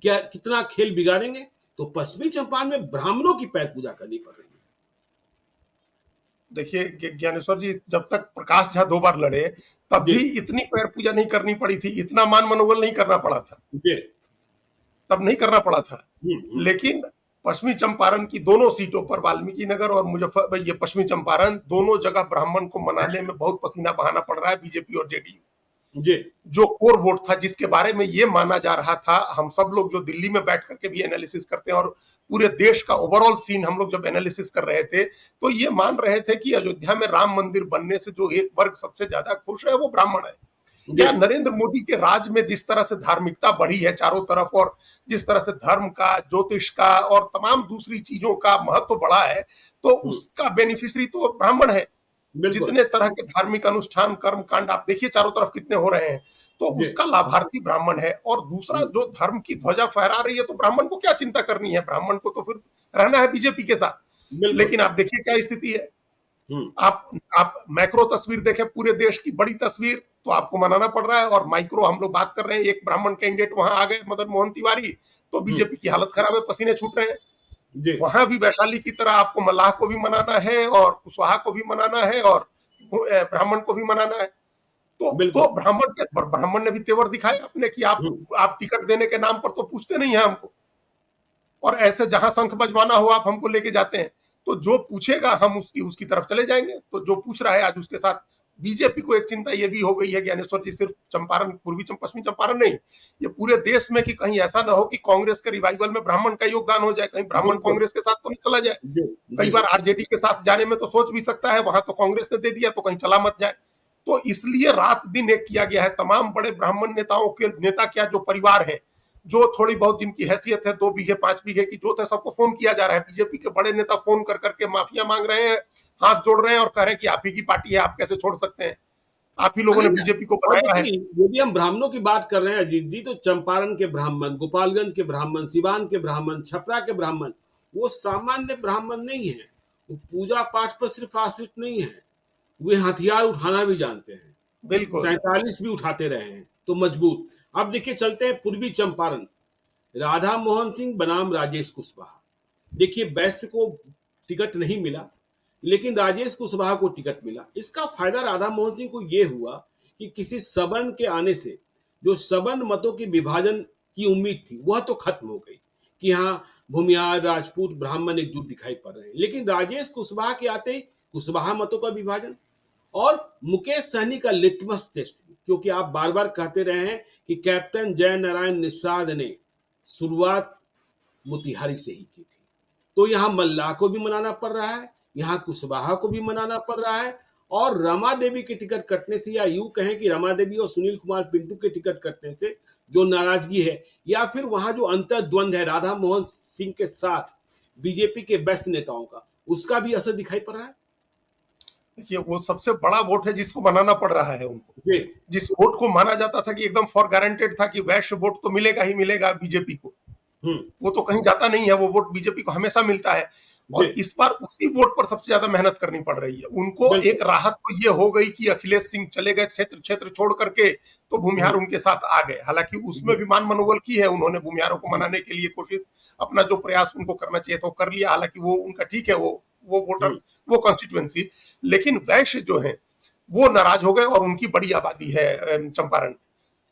क्या कितना खेल बिगाड़ेंगे। तो पश्चिमी चंपारण में ब्राह्मणों की पैर पूजा करनी पड़ रही है। देखिए ज्ञानेश्वर जी, जब तक प्रकाश झा 2 बार लड़े, तब जी भी इतनी पैर पूजा नहीं करनी पड़ी थी, इतना मान मनोबल नहीं करना पड़ा था, जी। तब नहीं करना पड़ा था। हम्म। लेकिन पश्चिमी चंपारण की दोनों सीटों पर, वाल्मीकि नगर और मुजफ्फर, ये पश्चिमी चंपारण दोनों जगह ब्राह्मण को मनाने में बहुत पसीना बहाना पड़ रहा है बीजेपी और जेडीयू। जी जो कोर वोट था, जिसके बारे में ये माना जा रहा था, हम सब लोग जो दिल्ली में बैठ करके भी एनालिसिस करते हैं और पूरे देश का ओवरऑल सीन हम लोग जब एनालिसिस कर रहे थे, तो ये मान रहे थे कि अयोध्या में राम मंदिर बनने से जो एक वर्ग सबसे ज्यादा खुश है वो ब्राह्मण है। जी या नरेंद्र मोदी के राज में जिस तरह से धार्मिकता बढ़ी है चारों तरफ, और जिस तरह से धर्म का, ज्योतिष का और तमाम दूसरी चीजों का महत्व बढ़ा है, तो उसका बेनिफिशियरी तो ब्राह्मण है। बिल्कुल। जितने तरह के धार्मिक अनुष्ठान, कर्म कांड आप देखिए चारों तरफ कितने हो रहे हैं, तो जी उसका लाभार्थी ब्राह्मण है। और दूसरा, जो धर्म की ध्वजा फहरा रही है, तो ब्राह्मण को क्या चिंता करनी है, ब्राह्मण को तो फिर रहना है बीजेपी के साथ। बिल्कुल। लेकिन आप देखिए क्या स्थिति है। हम्म। आप मैक्रो तस्वीर देखें, पूरे देश की बड़ी तस्वीर, तो आपको मनाना पड़ रहा है, और माइक्रो हम लोग बात कर रहे हैं, एक ब्राह्मण कैंडिडेट वहां आ गए, मदन मोहन तिवारी, तो हम्म। बीजेपी की हालत खराब है, पसीने छूट रहे हैं। जी वहां भी वैशाली की तरह आपको मल्लाह को भी मनाना है और कुशवाहा को भी मनाना है और ब्राह्मण को भी मनाना है। तो बिल्कुल। ब्राह्मण ने भी तेवर दिखाया अपने कि हम्म। आप टिकट देने के नाम पर तो पूछते नहीं है हमको, और ऐसे जहां शंख बजवाना हो आप हमको लेके जाते हैं, तो जो पूछेगा हम उसकी उसकी तरफ चले जाएंगे। तो जो पूछ रहा है आज उसके साथ, बीजेपी को एक चिंता ये भी हो गई है ज्ञानेश्वर जी, सिर्फ चंपारण, पश्चिमी चंपारण नहीं, ये पूरे देश में, कि कहीं ऐसा ना हो कि कांग्रेस के रिवाइवल में ब्राह्मण का योगदान हो जाए, कहीं ब्राह्मण बिल्कुल। कांग्रेस के साथ तो नहीं चला जाए। जी कई जी बार आरजेडी के साथ जाने में तो सोच भी सकता है, वहां तो कांग्रेस ने दे दिया, तो कहीं चला मत जाए। तो इसलिए रात दिन एक किया गया है, तमाम बड़े ब्राह्मण नेताओं के नेता, क्या जो परिवार है, जो थोड़ी बहुत जिनकी हैसियत है, 2 बीघे 5 बीघे की जोत है, सबको फोन किया जा रहा है। बीजेपी के बड़े नेता फोन कर करके माफिया मांग रहे हैं, हाथ जोड़ रहे हैं और कह रहे हैं कि आप ही की पार्टी है, आप कैसे छोड़ सकते हैं, आप ही लोगों अरे ने ना, बीजेपी को और बनाया है। देखिए यदि हम ब्राह्मणों की बात कर रहे हैं अजीत जी, तो चंपारण के ब्राह्मण, गोपालगंज के ब्राह्मण, सिवान के ब्राह्मण, छपरा के ब्राह्मण, वो सामान्य ब्राह्मण नहीं है, वो पूजा पाठ पर सिर्फ आश्रित नहीं है, वे हथियार उठाना भी जानते हैं, बिल्कुल। 47 भी उठाते रहे हैं, तो मजबूत। अब देखिए चलते हैं पूर्वी चंपारण, राधा मोहन सिंह बनाम राजेश कुशवाहा। देखिए वैश्य को टिकट नहीं मिला, लेकिन राजेश कुशवाहा को टिकट मिला। इसका फायदा राधा मोहन सिंह को यह हुआ कि किसी सवर्ण के आने से जो सवर्ण मतों के विभाजन की उम्मीद थी वह तो खत्म हो गई, कि हाँ भूमिहार, राजपूत, ब्राह्मण एकजुट दिखाई पड़ रहे हैं। लेकिन राजेश कुशवाहा के आते ही कुशवाहा मतों का विभाजन, और मुकेश सहनी का लिटमस टेस्ट, क्योंकि आप बार बार कहते रहे हैं कि कैप्टन जय नारायण निषाद ने शुरुआत मोतिहारी से ही की थी। तो यहाँ मल्लाह को भी मनाना पड़ रहा है, यहाँ कुशवाहा को भी मनाना पड़ रहा है, और रमा देवी के टिकट कटने से, या यूं कहें कि रमा देवी और सुनील कुमार पिंटू के टिकट कटने से जो नाराजगी है, या फिर वहां जो अंतर्द्वंद है राधा मोहन सिंह के साथ बीजेपी के बेस्ट नेताओं का, उसका भी असर दिखाई पड़ रहा है। देखिए, वो सबसे बड़ा वोट है जिसको मनाना पड़ रहा है उनको। जी। जिस वोट को माना जाता था कि एकदम फॉर गारंटेड था कि वैश्य वोट तो मिलेगा ही मिलेगा बीजेपी को, हम्म। वो तो कहीं जाता नहीं है, वो वोट बीजेपी को हमेशा मिलता है। और जी। इस बार उसी वोट पर सबसे ज्यादा मेहनत करनी पड़ रही है उनको। बिल्कुल। एक राहत तो ये हो गई कि अखिलेश सिंह चले गए क्षेत्र क्षेत्र छोड़ करके, तो भूमिहार उनके साथ आ गए। हालांकि उसमें भी मान मनोबल की है उन्होंने, भूमिहारों को मनाने के लिए कोशिश, अपना जो प्रयास उनको करना चाहिए था वो कर लिया। हालांकि वो उनका ठीक है, वो वोटर, वो कॉन्स्टिट्यूएंसी। लेकिन वैश्य जो है वो नाराज हो गए, और उनकी बड़ी आबादी है चंपारण।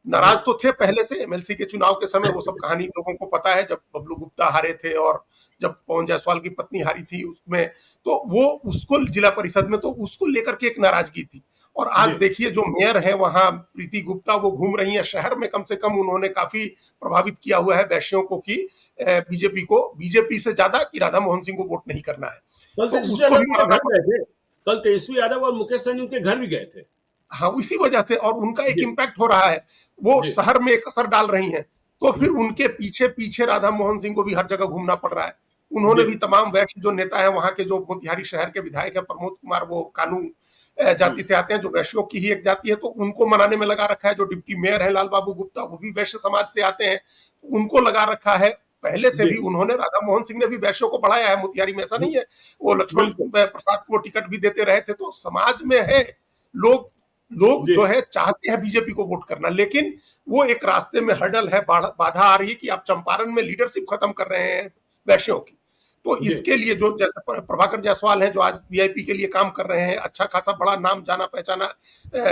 नाराज तो थे पहले से, एमएलसी के चुनाव के समय, वो सब कहानी लोगों को पता है, जब बबलू गुप्ता हारे थे और जब पवन जायसवाल की पत्नी हारी थी उसमें, तो वो उसको जिला परिषद में, तो उसको लेकर के एक नाराजगी थी। और आज देखिए जो मेयर है वहां प्रीति गुप्ता, वो घूम रही है शहर में, कम से कम उन्होंने काफी प्रभावित किया हुआ है वैश्यों को कि बीजेपी से ज्यादा कि राधा मोहन सिंह को वोट नहीं करना है। कल तो तेजस्वी उसको यादव भी उनके मनाना घर गए थे, कल तेजस्वी यादव और मुकेश सहनी उनके घर भी गए थे। हाँ, इसी वजह से, और उनका एक जी। इम्पैक्ट हो रहा है, वो जी। शहर में एक असर डाल रही हैं। तो फिर उनके पीछे पीछे राधा मोहन सिंह को भी हर जगह घूमना पड़ रहा है। उन्होंने जी। भी तमाम वैश्य जो नेता है वहां के, जो मोतिहारी शहर के विधायक है प्रमोद कुमार, वो कानू जाति से आते हैं, जो वैश्यों की ही एक जाति है, तो उनको मनाने में लगा रखा है। जो डिप्टी मेयर है लाल बाबू गुप्ता, वो भी वैश्य समाज से आते हैं, उनको लगा रखा है। पहले से भी जी। उन्होंने, राधा मोहन सिंह ने भी वैश्यों को बढ़ाया है मोतिहारी में, ऐसा नहीं है। वो लक्ष्मण बिल्कुल। प्रसाद को टिकट भी देते रहे थे। तो समाज में है, लोग लोग जी। जो है चाहते हैं बीजेपी को वोट करना, लेकिन वो एक रास्ते में हर्डल है, बाधा आ रही है कि आप चंपारण में लीडरशिप खत्म कर रहे हैं वैश्यों की। तो जी। इसके लिए जो जैसे प्रभाकर जायसवाल हैं, जो आज वीआईपी के लिए काम कर रहे हैं, अच्छा खासा बड़ा नाम जाना पहचाना,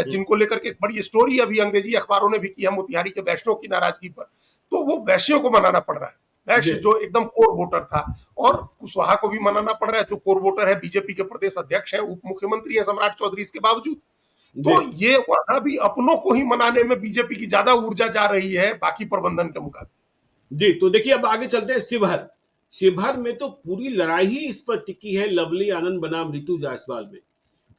जिनको लेकर के एक बड़ी स्टोरी अभी अंग्रेजी अखबारों ने भी किया मोतिहारी के वैश्यों की नाराजगी पर, तो वो वैश्यों को मनाना पड़ रहा है। वैश्य जी। जो एकदम कोर वोटर था, और कुशवाहा को भी मनाना पड़ रहा है, जो कोर वोटर है, बीजेपी के प्रदेश अध्यक्ष है, उप मुख्यमंत्री है सम्राट चौधरी, इसके बावजूद। जी। तो ये वहां भी अपनों को ही मनाने में बीजेपी की ज्यादा ऊर्जा जा रही है बाकी प्रबंधन के मुकाबले। जी, तो देखिए अब आगे चलते हैं शिवहर। शिवहर में तो पूरी लड़ाई ही इस पर टिकी है लवली आनंद बनाम रितु जायसवाल में,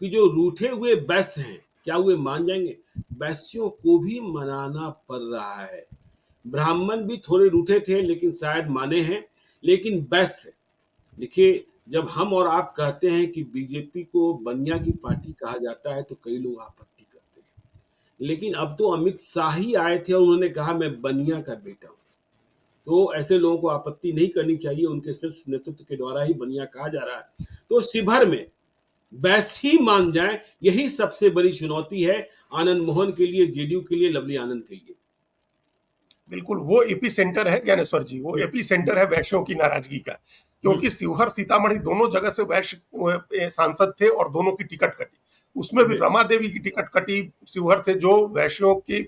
कि जो रूठे हुए बैस हैं, क्या हुए मान जाएंगे? बैसियों को भी मनाना पड़ रहा है। ब्राह्मण भी थोड़े रूठे थे लेकिन शायद माने हैं, लेकिन बैस, देखिए जब हम और आप कहते हैं कि बीजेपी को बनिया की पार्टी कहा जाता है तो कई लोग आपत्ति करते हैं, लेकिन अब तो अमित शाह ही आए थे और उन्होंने कहा मैं बनिया का बेटा हूं। तो ऐसे लोगों को आपत्ति नहीं करनी चाहिए, उनके शीर्ष नेतृत्व के द्वारा ही बनिया कहा जा रहा है। तो शिवहर में बैस ही मान जाए, यही सबसे बड़ी चुनौती है आनंद मोहन के लिए, जेडीयू के लिए, लवली आनंद के लिए। बिल्कुल, वो एपी सेंटर है ज्ञानेश्वर जी, वो एपी सेंटर है वैश्यों की नाराजगी का, क्योंकि शिवहर सीतामढ़ी दोनों जगह से वैश्य सांसद थे और दोनों की टिकट कटी। उसमें भी रमा देवी की टिकट कटी शिवहर से, जो वैश्यों की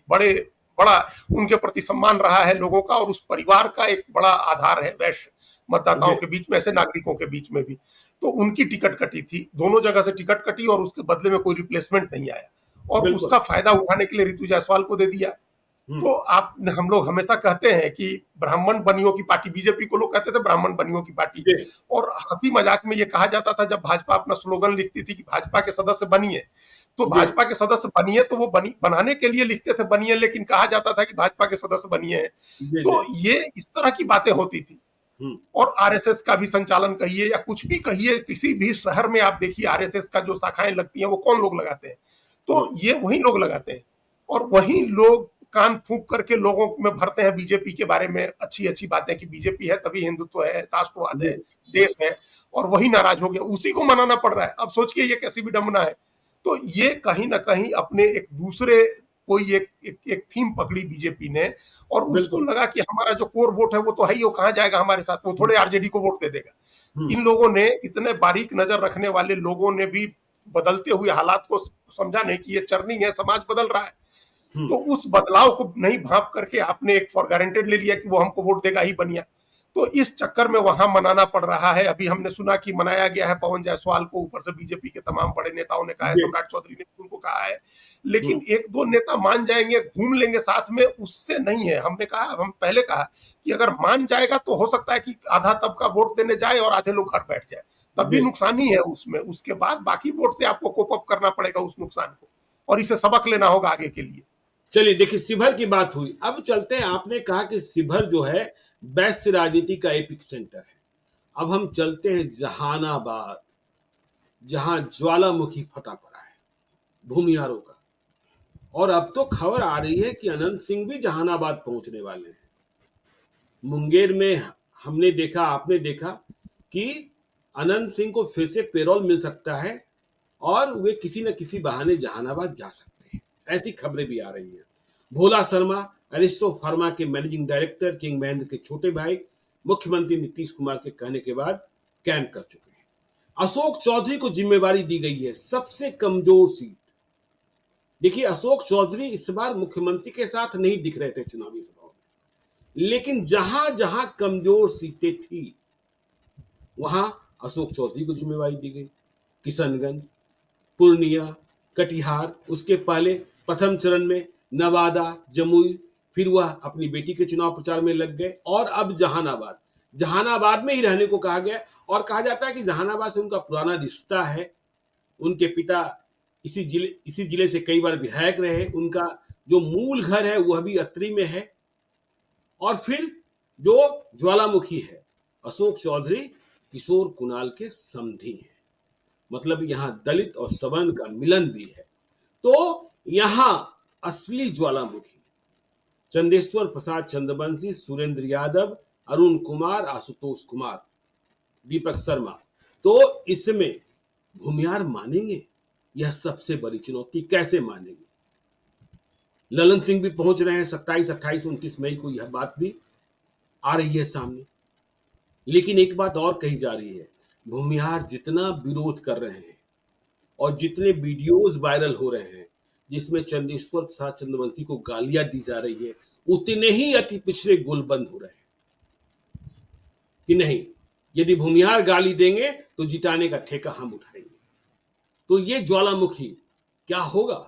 बड़ा उनके प्रति सम्मान रहा है लोगों का, और उस परिवार का एक बड़ा आधार है वैश्य मतदाताओं के बीच में, ऐसे नागरिकों के बीच में भी। तो उनकी टिकट कटी थी, दोनों जगह से टिकट कटी, और उसके बदले में कोई रिप्लेसमेंट नहीं आया, और उसका फायदा उठाने के लिए रितु जायसवाल को दे दिया। तो हम लोग हमेशा कहते हैं कि ब्राह्मण बनियों की पार्टी, बीजेपी को लोग कहते थे ब्राह्मण बनियों की पार्टी, और हंसी मजाक में ये कहा जाता था जब भाजपा अपना स्लोगन लिखती थी कि भाजपा के सदस्य बनिए, तो भाजपा के सदस्य बनिए तो वो बनाने के लिए लिखते थे बनिए, लेकिन कहा जाता था कि भाजपा के सदस्य बनिए हैं। तो ये इस तरह की बातें होती थी। और आरएसएस का भी संचालन कहिए या कुछ भी कहिए, किसी भी शहर में आप देखिए आरएसएस का जो शाखाएं लगती हैं वो कौन लोग लगाते हैं? तो ये वही लोग लगाते हैं, और वही लोग कान फूंक करके लोगों में भरते हैं बीजेपी के बारे में अच्छी अच्छी बातें कि बीजेपी है तभी हिंदुत्व है, राष्ट्रवाद है, देश है, और वही नाराज हो गया, उसी को मनाना पड़ रहा है। अब सोचिए ये कैसी विडंबना है। तो ये कहीं ना कहीं अपने एक दूसरे कोई एक थीम पकड़ी बीजेपी ने, और उसको लगा कि हमारा जो कोर वोट है वो तो है ही, वो कहाँ जाएगा हमारे साथ, वो थोड़े आरजेडी को वोट दे देगा। इन लोगों ने, इतने बारीक नजर रखने वाले लोगों ने भी बदलते हुए हालात को समझा नहीं कि ये चर्निंग है, समाज बदल रहा है। तो उस बदलाव को नहीं भांप करके आपने एक फॉर गारंटेड ले लिया कि वो हमको वोट देगा ही बनिया। तो इस चक्कर में वहां मनाना पड़ रहा है। अभी हमने सुना कि मनाया गया है पवन जायसवाल को, ऊपर से बीजेपी के तमाम बड़े नेताओं ने कहा है, जी। सम्राट चौधरी ने उनको कहा है, लेकिन हम्म। एक दो नेता मान जाएंगे, घूम लेंगे साथ में, उससे नहीं है। हमने कहा, हम पहले कहा कि अगर मान जाएगा तो हो सकता है कि आधा तबका वोट देने जाए और आधे लोग घर बैठ जाए, तब भी जी। नुकसान ही है उसमें। उसके बाद बाकी वोट से आपको कोप अप करना पड़ेगा उस नुकसान को, और इसे सबक लेना होगा आगे के लिए। चलिए देखिए, शिवहर की बात हुई, अब चलते हैं। आपने कहा कि शिवहर जो है वैश्य राजनीति का एपिक सेंटर है। अब हम चलते हैं जहानाबाद, जहां ज्वालामुखी फटा पड़ा है भूमिहारों का। और अब तो खबर आ रही है कि अनंत सिंह भी जहानाबाद पहुंचने वाले हैं। मुंगेर में हमने देखा, आपने देखा कि अनंत सिंह को फिर से पेरोल मिल सकता है और वे किसी न किसी बहाने जहानाबाद जा सकते हैं, ऐसी खबरें भी आ रही हैं। भोला शर्मा, अरिस्टो फार्मा के मैनेजिंग डायरेक्टर, किंग महेंद्र के छोटे भाई, मुख्यमंत्री नीतीश कुमार के कहने के बाद कैंप कर चुके हैं। अशोक चौधरी को जिम्मेवारी दी गई है, सबसे कमजोर सीट। देखिए, अशोक चौधरी इस बार मुख्यमंत्री के साथ नहीं दिख रहे थे चुनावी सभाओं में, लेकिन जहां जहां कमजोर सीटें थी वहां अशोक चौधरी को जिम्मेवारी दी गई। किशनगंज, पूर्णिया, कटिहार, उसके पहले प्रथम चरण में नवादा, जमुई, फिर वह अपनी बेटी के चुनाव प्रचार में लग गए, और अब जहानाबाद। जहानाबाद में ही रहने को कहा गया, और कहा जाता है कि जहानाबाद से उनका पुराना रिश्ता है। उनके पिता इसी जिले से कई बार विधायक रहे। उनका जो मूल घर है वह भी अत्री में है। और फिर जो ज्वालामुखी है, अशोक चौधरी किशोर कुणाल के समधी हैं। मतलब यहां दलित और सवर्ण का मिलन भी है। तो यहां असली ज्वालामुखी चंदेश्वर प्रसाद चंद्रवंशी, सुरेंद्र यादव, अरुण कुमार, आशुतोष कुमार, दीपक शर्मा। तो इसमें भूमिहार मानेंगे? यह सबसे बड़ी चुनौती, कैसे मानेंगे? ललन सिंह भी पहुंच रहे हैं 27, 28, 29 मई को, यह बात भी आ रही है सामने। लेकिन एक बात और कही जा रही है, भूमिहार जितना विरोध कर रहे हैं और जितने वीडियोस वायरल हो रहे हैं जिसमें चंदेश्वर प्रसाद चंद्रवंशी को गालियां दी जा रही है, उतने ही अति पिछड़े गोलबंद हो रहे हैं कि नहीं, यदि भूमिहार गाली देंगे तो जिताने का ठेका हम उठाएंगे। तो ये ज्वालामुखी क्या होगा?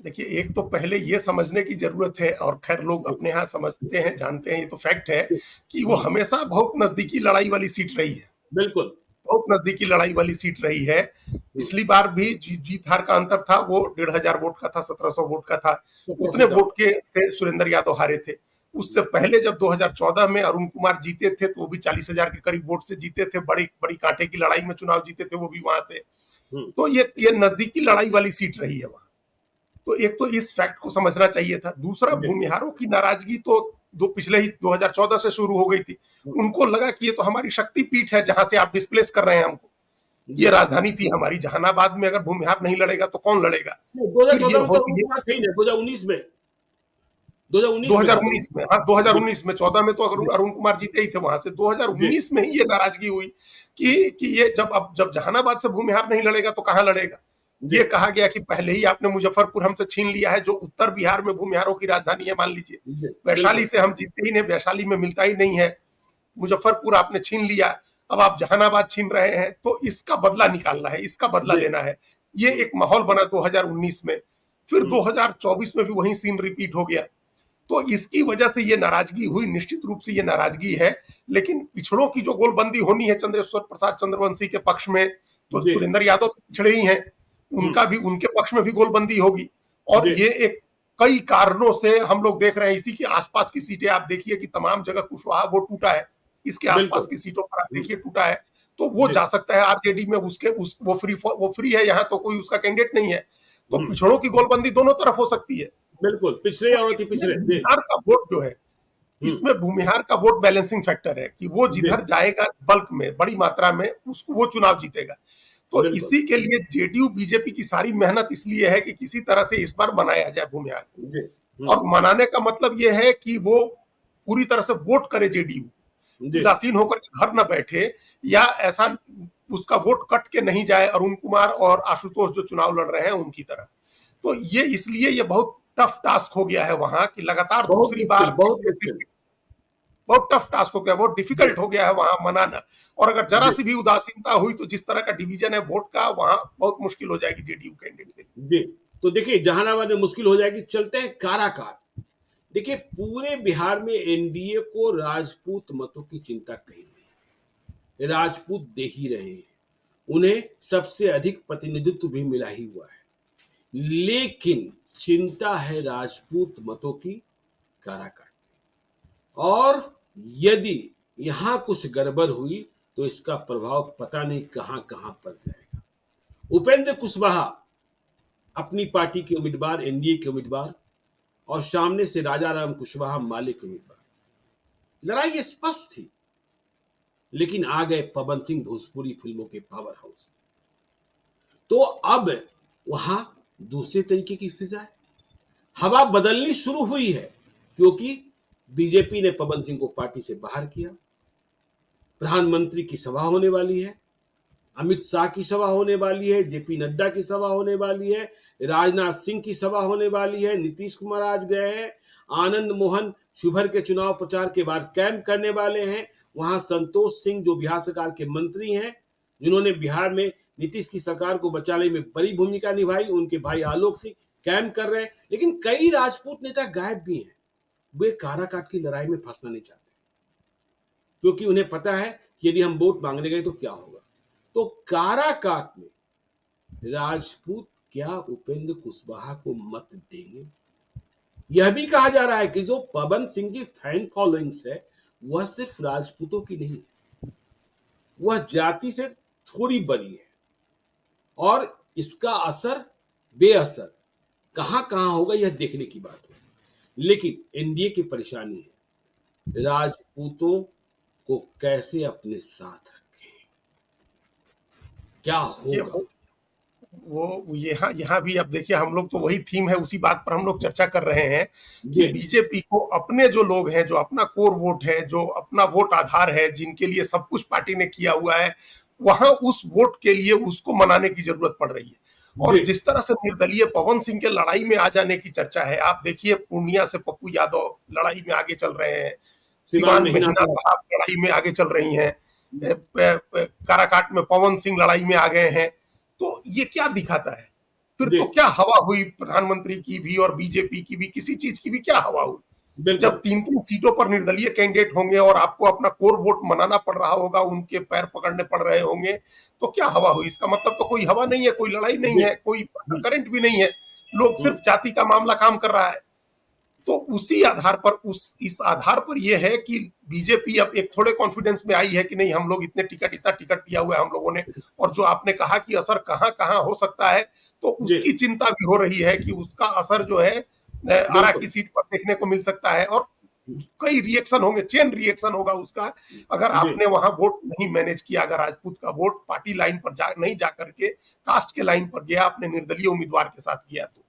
देखिए, एक तो पहले ये समझने की जरूरत है, और खैर लोग अपने यहाँ समझते हैं, जानते हैं, ये तो फैक्ट है कि वो हमेशा बहुत नजदीकी लड़ाई वाली सीट रही है। बिल्कुल। बहुत नजदीकी लड़ाई वाली सीट रही है। पिछली बार भी जीत हार का अंतर था, वो 1500 वोट का था, 1700 वोट का था। उतने वोट के से सुरेंद्र यादव हारे थे। उससे पहले जब 2014 में अरुण कुमार जीते थे तो वो भी 40,000 के करीब वोट से जीते थे, बड़ी बड़ी कांटे की लड़ाई में चुनाव जीते थे, वो भी वहां से। तो ये नजदीकी लड़ाई वाली सीट रही है वहां। तो एक तो इस फैक्ट को समझना चाहिए था। दूसरा, भूमिहारों की नाराजगी तो पिछले ही 2014 से शुरू हो गई थी। उनको लगा कि ये तो हमारी शक्ति पीठ है, जहां से आप डिस्प्लेस कर रहे हैं हमको। ये राजधानी थी हमारी, जहानाबाद में अगर भूमिहार नहीं लड़ेगा तो कौन लड़ेगा? 2014 में तो थे ही नहीं, 2019 में 2019 में, हाँ 2019 में, 14 में तो अरुण कुमार जीते ही थे वहां से। 2019 में ही ये नाराजगी हुई कि ये जब जहानाबाद से भूमिहार नहीं लड़ेगा तो कहां लड़ेगा? ये कहा गया कि पहले ही आपने मुजफ्फरपुर हमसे छीन लिया है, जो उत्तर बिहार में भूमिहारों की राजधानी है, मान लीजिए। वैशाली से हम जीते ही नहीं, वैशाली में मिलता ही नहीं है। मुजफ्फरपुर आपने छीन लिया, अब आप जहानाबाद छीन रहे हैं, तो इसका बदला निकालना है, इसका बदला लेना है। ये एक माहौल बना 2019 में। फिर 2024 में भी वही सीन रिपीट हो गया। तो इसकी वजह से ये नाराजगी हुई, निश्चित रूप से ये नाराजगी है। लेकिन पिछड़ों की जो गोलबंदी होनी है चंद्रेश्वर प्रसाद चंद्रवंशी के पक्ष में, तो सुरेंद्र यादव तो पिछड़े ही हैं, उनका भी, उनके पक्ष में भी गोलबंदी होगी। और ये एक कई कारणों से हम लोग देख रहे हैं। इसी के आसपास की सीटें आप देखिए कि तमाम जगह कुशवाहा वो टूटा है, इसके आसपास की सीटों पर आप देखिए टूटा है। तो वो जा सकता है आरजेडी में, वो फ्री है, यहाँ तो कोई उसका कैंडिडेट नहीं है। तो पिछड़ों की गोलबंदी दोनों तरफ हो सकती है। बिल्कुल, पिछड़े और अति पिछड़े। भूमिहार का वोट जो है, इसमें भूमिहार का वोट बैलेंसिंग फैक्टर है कि वो जिधर जाएगा बल्क में, बड़ी मात्रा में, उसको वो चुनाव जीतेगा। तो इसी के लिए जेडीयू बीजेपी की सारी मेहनत इसलिए है कि किसी तरह से इस बार बनाया जाए भूमिहार को। और मनाने का मतलब यह है कि वो पूरी तरह से वोट करे जेडीयू, उदासीन होकर घर न बैठे, या ऐसा उसका वोट कट के नहीं जाए अरुण कुमार और आशुतोष जो चुनाव लड़ रहे हैं उनकी तरफ। तो ये इसलिए ये बहुत टफ टास्क हो गया है वहां, कि लगातार दूसरी बार बहुत टफ टास्क हो गया, बहुत डिफिकल्ट हो गया है वहां मनाना। और अगर जरा जी सी भी उदासीनता हुई तो जिस तरह का डिवीजन है वोट का, वहां बहुत मुश्किल हो जाएगी जेडीयू कैंडिडेट के लिए। जी। तो देखिए जहानाबाद में मुश्किल हो जाएगी, चलते हैं काराकाट। देखिए पूरे बिहार में एनडीए को राजपूत मतों की चिंता कहीं नहीं, राजपूत दे ही रहे हैं, उन्हें सबसे अधिक प्रतिनिधित्व भी मिला ही हुआ है, लेकिन चिंता है राजपूत मतों की काराकाट। और यदि यहां कुछ गड़बड़ हुई तो इसका प्रभाव पता नहीं कहां कहां पड़ जाएगा। उपेंद्र कुशवाहा अपनी पार्टी के उम्मीदवार, एनडीए के उम्मीदवार, और सामने से राजा राम कुशवाहा माले के उम्मीदवार, लड़ाई स्पष्ट थी, लेकिन आ गए पवन सिंह भोजपुरी फिल्मों के पावर हाउस। तो अब वहां दूसरे तरीके की फिजा है, हवा बदलनी शुरू हुई है, क्योंकि बीजेपी ने पवन सिंह को पार्टी से बाहर किया। प्रधानमंत्री की सभा होने वाली है, अमित शाह की सभा होने वाली है, जेपी नड्डा की सभा होने वाली है, राजनाथ सिंह की सभा होने वाली है, नीतीश कुमार आज गए हैं, आनंद मोहन शिवहर के चुनाव प्रचार के बाद कैंप करने वाले हैं, वहां संतोष सिंह जो बिहार सरकार के मंत्री हैं, जिन्होंने बिहार में नीतीश की सरकार को बचाने में बड़ी भूमिका निभाई, उनके भाई आलोक सिंह कैंप कर रहे हैं। लेकिन कई राजपूत नेता गायब भी हैं, वे काराकाट की लड़ाई में फंसना नहीं चाहते, क्योंकि उन्हें पता है कि यदि हम वोट मांगने गए तो क्या होगा। तो काराकाट में राजपूत क्या उपेंद्र कुशवाहा को मत देंगे? यह भी कहा जा रहा है कि जो पवन सिंह की फैन फॉलोइंग्स है वह सिर्फ राजपूतों की नहीं है, वह जाति से थोड़ी बड़ी है, और इसका असर बेअसर कहां कहां होगा यह देखने की बात होगी। लेकिन एनडीए की परेशानी है राजपूतों को कैसे अपने साथ रखें, क्या ये होगा। वो यहाँ यहाँ भी अब देखिए, हम लोग तो वही थीम है, उसी बात पर हम लोग चर्चा कर रहे हैं कि ये बीजेपी को अपने जो लोग हैं, जो अपना कोर वोट है, जो अपना वोट आधार है, जिनके लिए सब कुछ पार्टी ने किया हुआ है, वहां उस वोट के लिए उसको मनाने की जरूरत पड़ रही है। और जी जिस तरह से निर्दलीय पवन सिंह के लड़ाई में आ जाने की चर्चा है, आप देखिए पूर्णिया से पप्पू यादव लड़ाई में आगे चल रहे हैं, सिवान सिवान में में हिना हिना साहब लड़ाई में आगे चल रही हैं, काराकाट में पवन सिंह लड़ाई में आ गए हैं। तो ये क्या दिखाता है? फिर जी तो क्या हवा हुई प्रधानमंत्री की भी और बीजेपी की भी, किसी चीज की भी क्या हवा हुई? जब बिल्कुल। 3-3 सीटों पर निर्दलीय कैंडिडेट होंगे और आपको अपना कोर वोट मनाना पड़ रहा होगा, उनके पैर पकड़ने पड़ रहे होंगे, तो क्या हवा हुई? इसका मतलब तो कोई हवा नहीं है, कोई लड़ाई नहीं जी है, कोई हम्म, करंट भी नहीं है, लोग हम्म, सिर्फ जाति का मामला काम कर रहा है। तो उसी आधार पर, उस इस आधार पर यह है कि बीजेपी अब एक थोड़े कॉन्फिडेंस में आई है कि नहीं, हम लोग इतने टिकट, इतना टिकट दिया हुआ है हम लोगों ने। और जो आपने कहा कि असर कहां कहां हो सकता है, तो जी उसकी चिंता भी हो रही है कि उसका असर जो है आरा की बिल्कुल। सीट पर देखने को मिल सकता है। और कई रिएक्शन होंगे, चेन रिएक्शन होगा उसका, अगर जी आपने वहां वोट नहीं मैनेज किया, अगर राजपूत का वोट पार्टी लाइन पर नहीं जा करके कास्ट के लाइन पर गया, अपने निर्दलीय उम्मीदवार के साथ गया। तो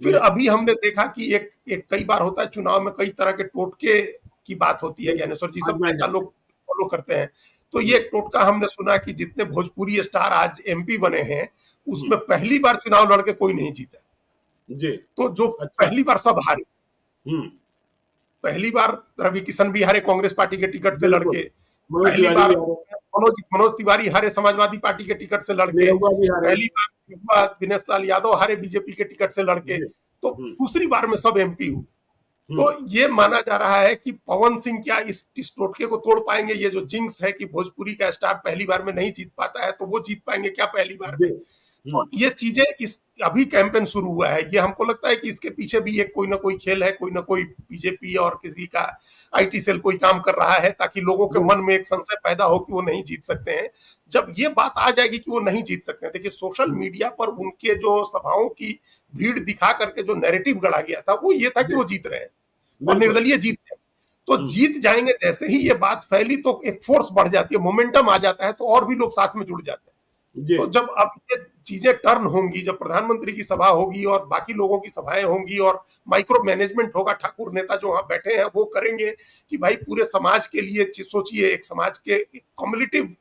फिर जी अभी हमने देखा कि एक एक कई बार होता है चुनाव में, कई तरह के टोटके की बात होती है, ज्ञानेश्वर जी सब आजमाए नेता जाते लोग फॉलो करते हैं। तो हैं। ये एक टोटका हमने सुना कि जितने भोजपुरी स्टार आज एमपी बने हैं, हम्म, उसमें पहली बार चुनाव लड़के कोई नहीं जीता। जी तो जो अच्छा। पहली बार सब हारे, हम्म, पहली बार रवि किशन भी हारे कांग्रेस पार्टी के टिकट से बिल्कुल। लड़के, मनोज पहली तिवारी बार भी आ रहे मनोज मनोज तिवारी हारे समाजवादी पार्टी के टिकट से हैं, लड़के, निरहुआ भी आ रहे पहली हैं। बार दिनेश लाल यादव हारे बीजेपी के टिकट से लड़के। जी तो दूसरी बार में सब एमपी हुए। हम्म, तो ये माना जा रहा है कि पवन सिंह क्या इस टोटके को तोड़ पाएंगे? ये जो जिंक्स है कि भोजपुरी का स्टार पहली बार में नहीं जीत पाता है, तो वो जीत पाएंगे क्या पहली बार जी में? और ये चीजें इस अभी कैंपेन शुरू हुआ है, ये हमको लगता है कि इसके पीछे भी एक कोई ना कोई खेल है, कोई ना कोई बीजेपी और किसी का आईटी सेल कोई काम कर रहा है, ताकि लोगों के जी मन में एक संशय पैदा हो कि वो नहीं जीत सकते हैं। जब ये बात आ जाएगी कि वो नहीं जीत सकते हैं, देखिए सोशल मीडिया पर उनके जो सभाओं की भीड़ दिखा करके जो नैरेटिव गढ़ा गया था, वो ये था कि जी वो जीत रहे हैं और बिल्कुल। निर्दलीय जीत गए। तो जीत जाएंगे, जैसे ही ये बात फैली तो एक फोर्स बढ़ जाती है, मोमेंटम आ जाता है, तो और भी लोग साथ में जुड़ जाते हैं। जी तो जब अब ये चीजें टर्न होंगी, जब प्रधानमंत्री की सभा होगी और बाकी लोगों की सभाएं होंगी और माइक्रो मैनेजमेंट होगा, ठाकुर नेता जो वहां बैठे हैं वो करेंगे कि भाई पूरे समाज के लिए सोचिए, एक समाज के कम्युनिटिव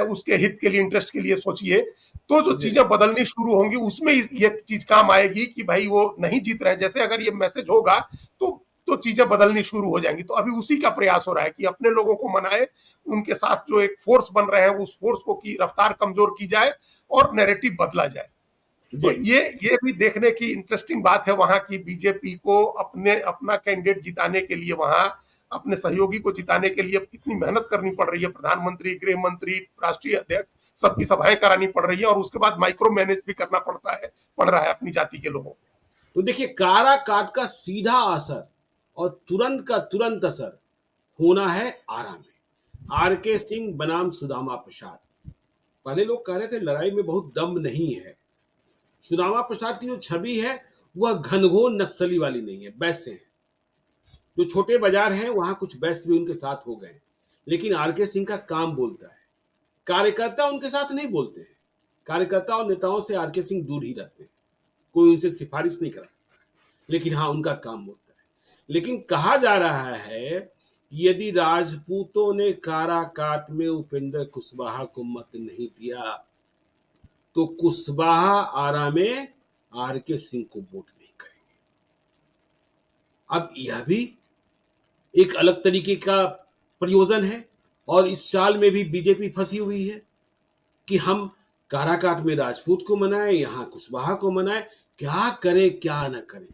उसके हित के लिए, इंटरेस्ट के लिए सोचिए, तो जो जी चीजें बदलनी शुरू होंगी उसमें ये चीज काम आएगी कि भाई वो नहीं जीत रहे हैं। जैसे अगर ये मैसेज होगा तो तो चीजें बदलनी शुरू हो जाएंगी। तो अभी उसी का प्रयास हो रहा है कि अपने लोगों को मनाए, उनके साथ जो एक फोर्स बन रहे हैं उस फोर्स को की रफ्तार कमजोर की जाए और नैरेटिव बदला जाए। तो जी ये भी देखने की इंटरेस्टिंग बात है वहां की, बीजेपी को अपना कैंडिडेट जिताने के लिए, वहां अपने सहयोगी को जिताने के लिए इतनी मेहनत करनी पड़ रही है। प्रधानमंत्री, गृह मंत्री, राष्ट्रीय अध्यक्ष, सबकी सभाएं करानी पड़ रही है और उसके बाद माइक्रो मैनेज भी करना पड़ रहा है अपनी जाति के लोगों को। तो देखिए, कारा काट का सीधा असर और तुरंत का तुरंत असर होना है आरा में। आर के सिंह बनाम सुदामा प्रसाद। पहले लोग कह रहे थे लड़ाई में बहुत दम नहीं है। सुदामा प्रसाद की जो छवि है वह घनघोर नक्सली वाली नहीं है, वैसे है। जो छोटे बाजार हैं वहां कुछ वैश्य भी उनके साथ हो गए, लेकिन आर के सिंह का काम बोलता है। कार्यकर्ता उनके साथ नहीं बोलते हैं। कार्यकर्ता और नेताओं से आर के सिंह दूर ही रहते हैं, कोई उनसे सिफारिश नहीं कर सकता है। लेकिन हाँ, उनका काम होता है। लेकिन कहा जा रहा है कि यदि राजपूतों ने काराकाट में उपेंद्र कुशवाहा को मत नहीं दिया तो कुशवाहा आरा में आर के सिंह को वोट नहीं करेंगे। अब यह भी एक अलग तरीके का प्रयोजन है और इस चाल में भी बीजेपी फंसी हुई है कि हम काराकाट में राजपूत को मनाएं, यहां कुशवाहा को मनाएं। क्या करें क्या न करें।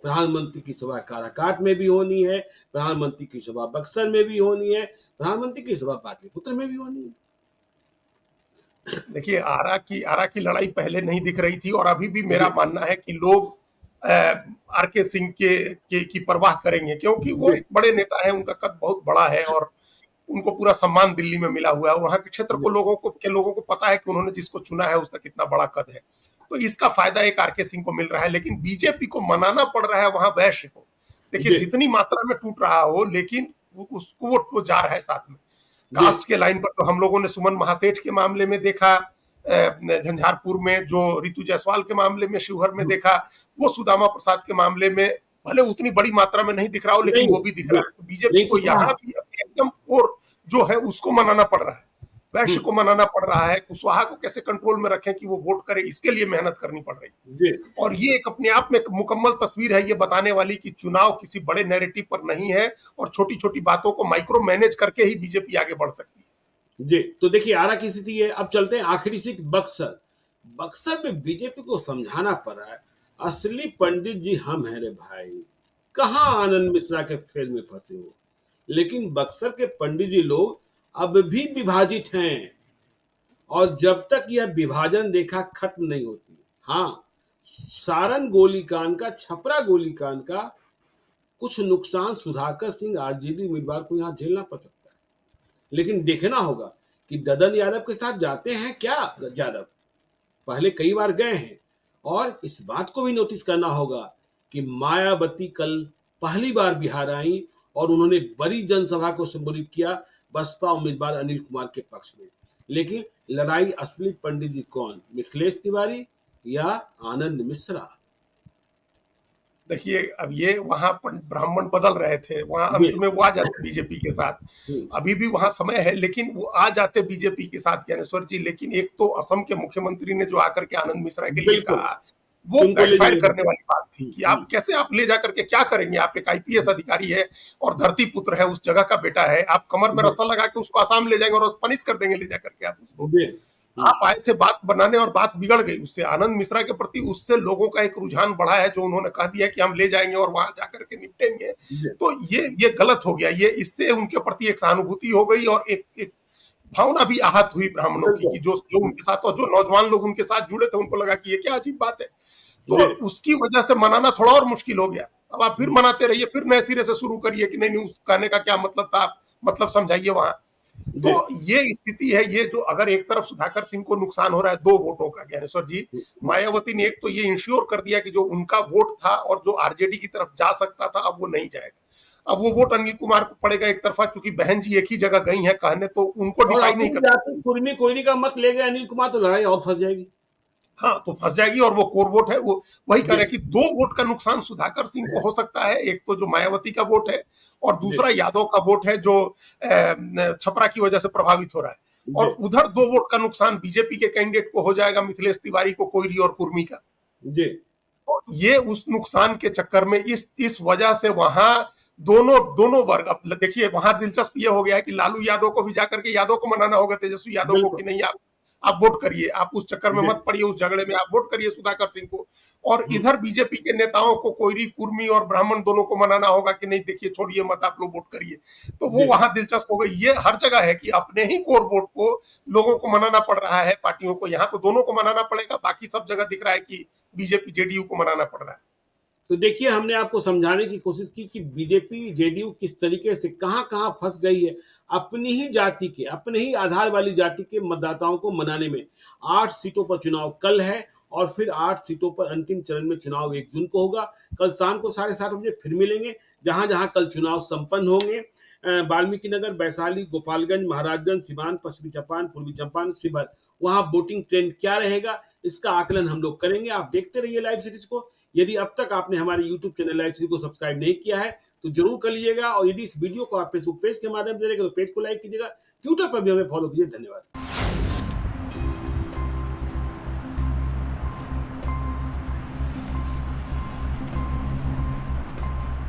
प्रधानमंत्री की सभा काराकाट में भी होनी है, प्रधानमंत्री की सभा बक्सर में भी होनी है, प्रधानमंत्री की सभा पाटलिपुत्र में भी होनी है। देखिए, आरा की लड़ाई पहले नहीं दिख रही थी और अभी भी मेरा मानना है कि लोग आर के सिंह की परवाह करेंगे, क्योंकि वो एक बड़े नेता है, उनका कद बहुत बड़ा है और उनको पूरा सम्मान दिल्ली में मिला हुआ है। वहां के क्षेत्र को लोगों को पता है कि उन्होंने जिसको चुना है उसका कितना बड़ा कद है। तो इसका फायदा एक आर के सिंह को मिल रहा है, लेकिन बीजेपी को मनाना पड़ रहा है वहां वैश्य को। देखिए, जितनी मात्रा में टूट रहा हो, लेकिन उसको वो जा रहा है साथ में। कास्ट के लाइन पर तो हम लोगों ने सुमन महासेठ के मामले में देखा, झंझारपुर में जो रितु जायसवाल के मामले में, शिवहर में देखा, वो सुदामा प्रसाद के मामले में भले उतनी बड़ी मात्रा में नहीं दिख रहा हो, लेकिन वो भी दिख रहा है। तो बीजेपी को यहाँ भी एकदम कोर जो है उसको मनाना पड़ रहा है, वैश्य को मनाना पड़ रहा है। कुशवाहा को कैसे कंट्रोल में रखें कि वो वोट करे, इसके लिए मेहनत करनी पड़ रही है। और ये एक अपने आप में एक मुकम्मल तस्वीर है ये बताने वाली कि चुनाव किसी बड़े नैरेटिव पर नहीं है और छोटी छोटी बातों को माइक्रो मैनेज करके ही बीजेपी आगे बढ़ सकती है। जी, तो देखिए आरा की स्थिति है। अब चलते हैं आखिरी सीट बक्सर। बक्सर में बीजेपी को समझाना पड़ रहा है, असली पंडित जी हम हैं रे भाई, कहाँ आनंद मिश्रा के फेल में फंसे हो। लेकिन बक्सर के पंडित जी लोग अब भी विभाजित हैं और जब तक यह विभाजन रेखा खत्म नहीं होती, हाँ, सारण गोलीकांड का, छपरा गोलीकांड का कुछ नुकसान सुधाकर सिंह आरजेडी उम्मीदवार को यहाँ झेलना पड़ सकता है। लेकिन देखना होगा कि ददन यादव के साथ जाते हैं क्या यादव, पहले कई बार गए हैं। और इस बात को भी नोटिस करना होगा कि मायावती कल पहली बार बिहार आई और उन्होंने बड़ी जनसभा को संबोधित किया बसपा उम्मीदवार अनिल कुमार के पक्ष में। लेकिन लड़ाई असली पंडित जी कौन, मिथिलेश तिवारी या आनंद मिश्रा? देखिए, अब ये वहां ब्राह्मण बदल रहे थे, वहां अंत में वो आ जाते बीजेपी के साथ। अभी भी वहां समय है, लेकिन वो आ जाते बीजेपी के साथ ज्ञानेश्वर जी। लेकिन एक तो असम के मुख्यमंत्री ने जो आकर के आनंद मिश्रा के लिए कहा, वो बैकफायर करने वाली बात थी कि आप कैसे, आप ले जाकर के क्या करेंगे। आप एक आईपीएस अधिकारी है और धरती पुत्र है, उस जगह का बेटा है, आप कमर में रस्सा लगा के उसको आसाम ले जाएंगे और पनिश कर देंगे ले जाकर के आप उसको। आप आए थे बात बनाने और बात बिगड़ गई उससे। आनंद मिश्रा के प्रति उससे लोगों का एक रुझान बढ़ा है, जो उन्होंने कह दिया कि हम ले जाएंगे और वहां जाकर के निपटेंगे। तो ये गलत हो गया। ये इससे उनके प्रति एक सहानुभूति हो गई और एक भावना भी आहत हुई ब्राह्मणों की, कि जो उनके साथ और जो नौजवान लोग उनके साथ जुड़े थे, उनको लगा कि ये क्या अजीब बात है। तो उसकी वजह से मनाना थोड़ा और मुश्किल हो गया। अब आप फिर मनाते रहिए, फिर नए सिरे से शुरू करिए कि नहीं, उस कहने का क्या मतलब था, मतलब समझाइए वहां। तो ये स्थिति है। ये जो अगर एक तरफ सुधाकर सिंह को नुकसान हो रहा है 2 वोटों का, ज्ञानेश्वर जी, मायावती ने एक तो ये इंश्योर कर दिया कि जो उनका वोट था और जो आरजेडी की तरफ जा सकता था, अब वो नहीं जाएगा। अब वो वोट अनिल कुमार को पड़ेगा एक तरफा, चूंकि बहन जी एक ही जगह गई हैं कहने, तो उनको डिफाई नहीं कर, कुर्मी कोयरी का मत ले गए अनिल कुमार, तो लड़ाई और फंस जाएगी। हाँ, तो फंस जाएगी। और वो कोर वोट है, वो वही कह रहे हैं कि 2 वोट का नुकसान सुधाकर सिंह को हो सकता है। एक तो जो मायावती का वोट है और दूसरा यादव का वोट है, जो छपरा की वजह से प्रभावित हो रहा है। और उधर 2 वोट का नुकसान बीजेपी के कैंडिडेट को हो जाएगा, मिथिलेश तिवारी को, कोयरी और कुर्मी का। ये उस नुकसान के चक्कर में इस वजह से वहां दोनों दोनों वर्ग, अब देखिए वहां दिलचस्प ये हो गया है कि लालू यादव को भी जाकर के यादव को मनाना होगा, तेजस्वी यादव को, बिल्कुल। कि नहीं आप वोट करिए, आप उस चक्कर में मत पड़िए, उस झगड़े में आप वोट करिए सुधाकर सिंह को। और हम्म, इधर बीजेपी के नेताओं को, कोयरी, कुर्मी और ब्राह्मण दोनों को मनाना होगा कि नहीं देखिए छोड़िए मत, आप लोग वोट करिए। तो वो बिल्कुल। वहां दिलचस्प हो गई। ये हर जगह है कि अपने ही कोर वोट को लोगों को मनाना पड़ रहा है, पार्टियों को। यहाँ तो दोनों को मनाना पड़ेगा, बाकी सब जगह दिख रहा है कि बीजेपी जेडीयू को मनाना पड़ रहा है। तो देखिए हमने आपको समझाने की कोशिश की कि बीजेपी जेडीयू किस तरीके से कहां कहां फंस गई है अपनी ही जाति के, अपने ही आधार वाली जाति के मतदाताओं को मनाने में। 8 सीटों पर चुनाव कल है और फिर 8 सीटों पर अंतिम चरण में चुनाव 1 जून को होगा। कल शाम को 7:30 बजे फिर मिलेंगे, जहां जहां कल चुनाव संपन्न होंगे। वाल्मीकि नगर, वैशाली, गोपालगंज, महाराजगंज, सिवान, पश्चिमी चंपारण, पूर्वी चंपारण, शिवहर, वहां वोटिंग ट्रेंड क्या रहेगा, इसका आकलन हम लोग करेंगे। आप देखते रहिए लाइव सीरीज को। यदि अब तक आपने हमारे यूट्यूब चैनल लाइव सीरीज को सब्सक्राइब नहीं किया है तो जरूर कर लीजिएगा, और यदि इस वीडियो को आप फेसबुक पेज के माध्यम से देखेंगे तो पेज को लाइक कीजिएगा, ट्विटर पर भी हमें फॉलो कीजिए। धन्यवाद।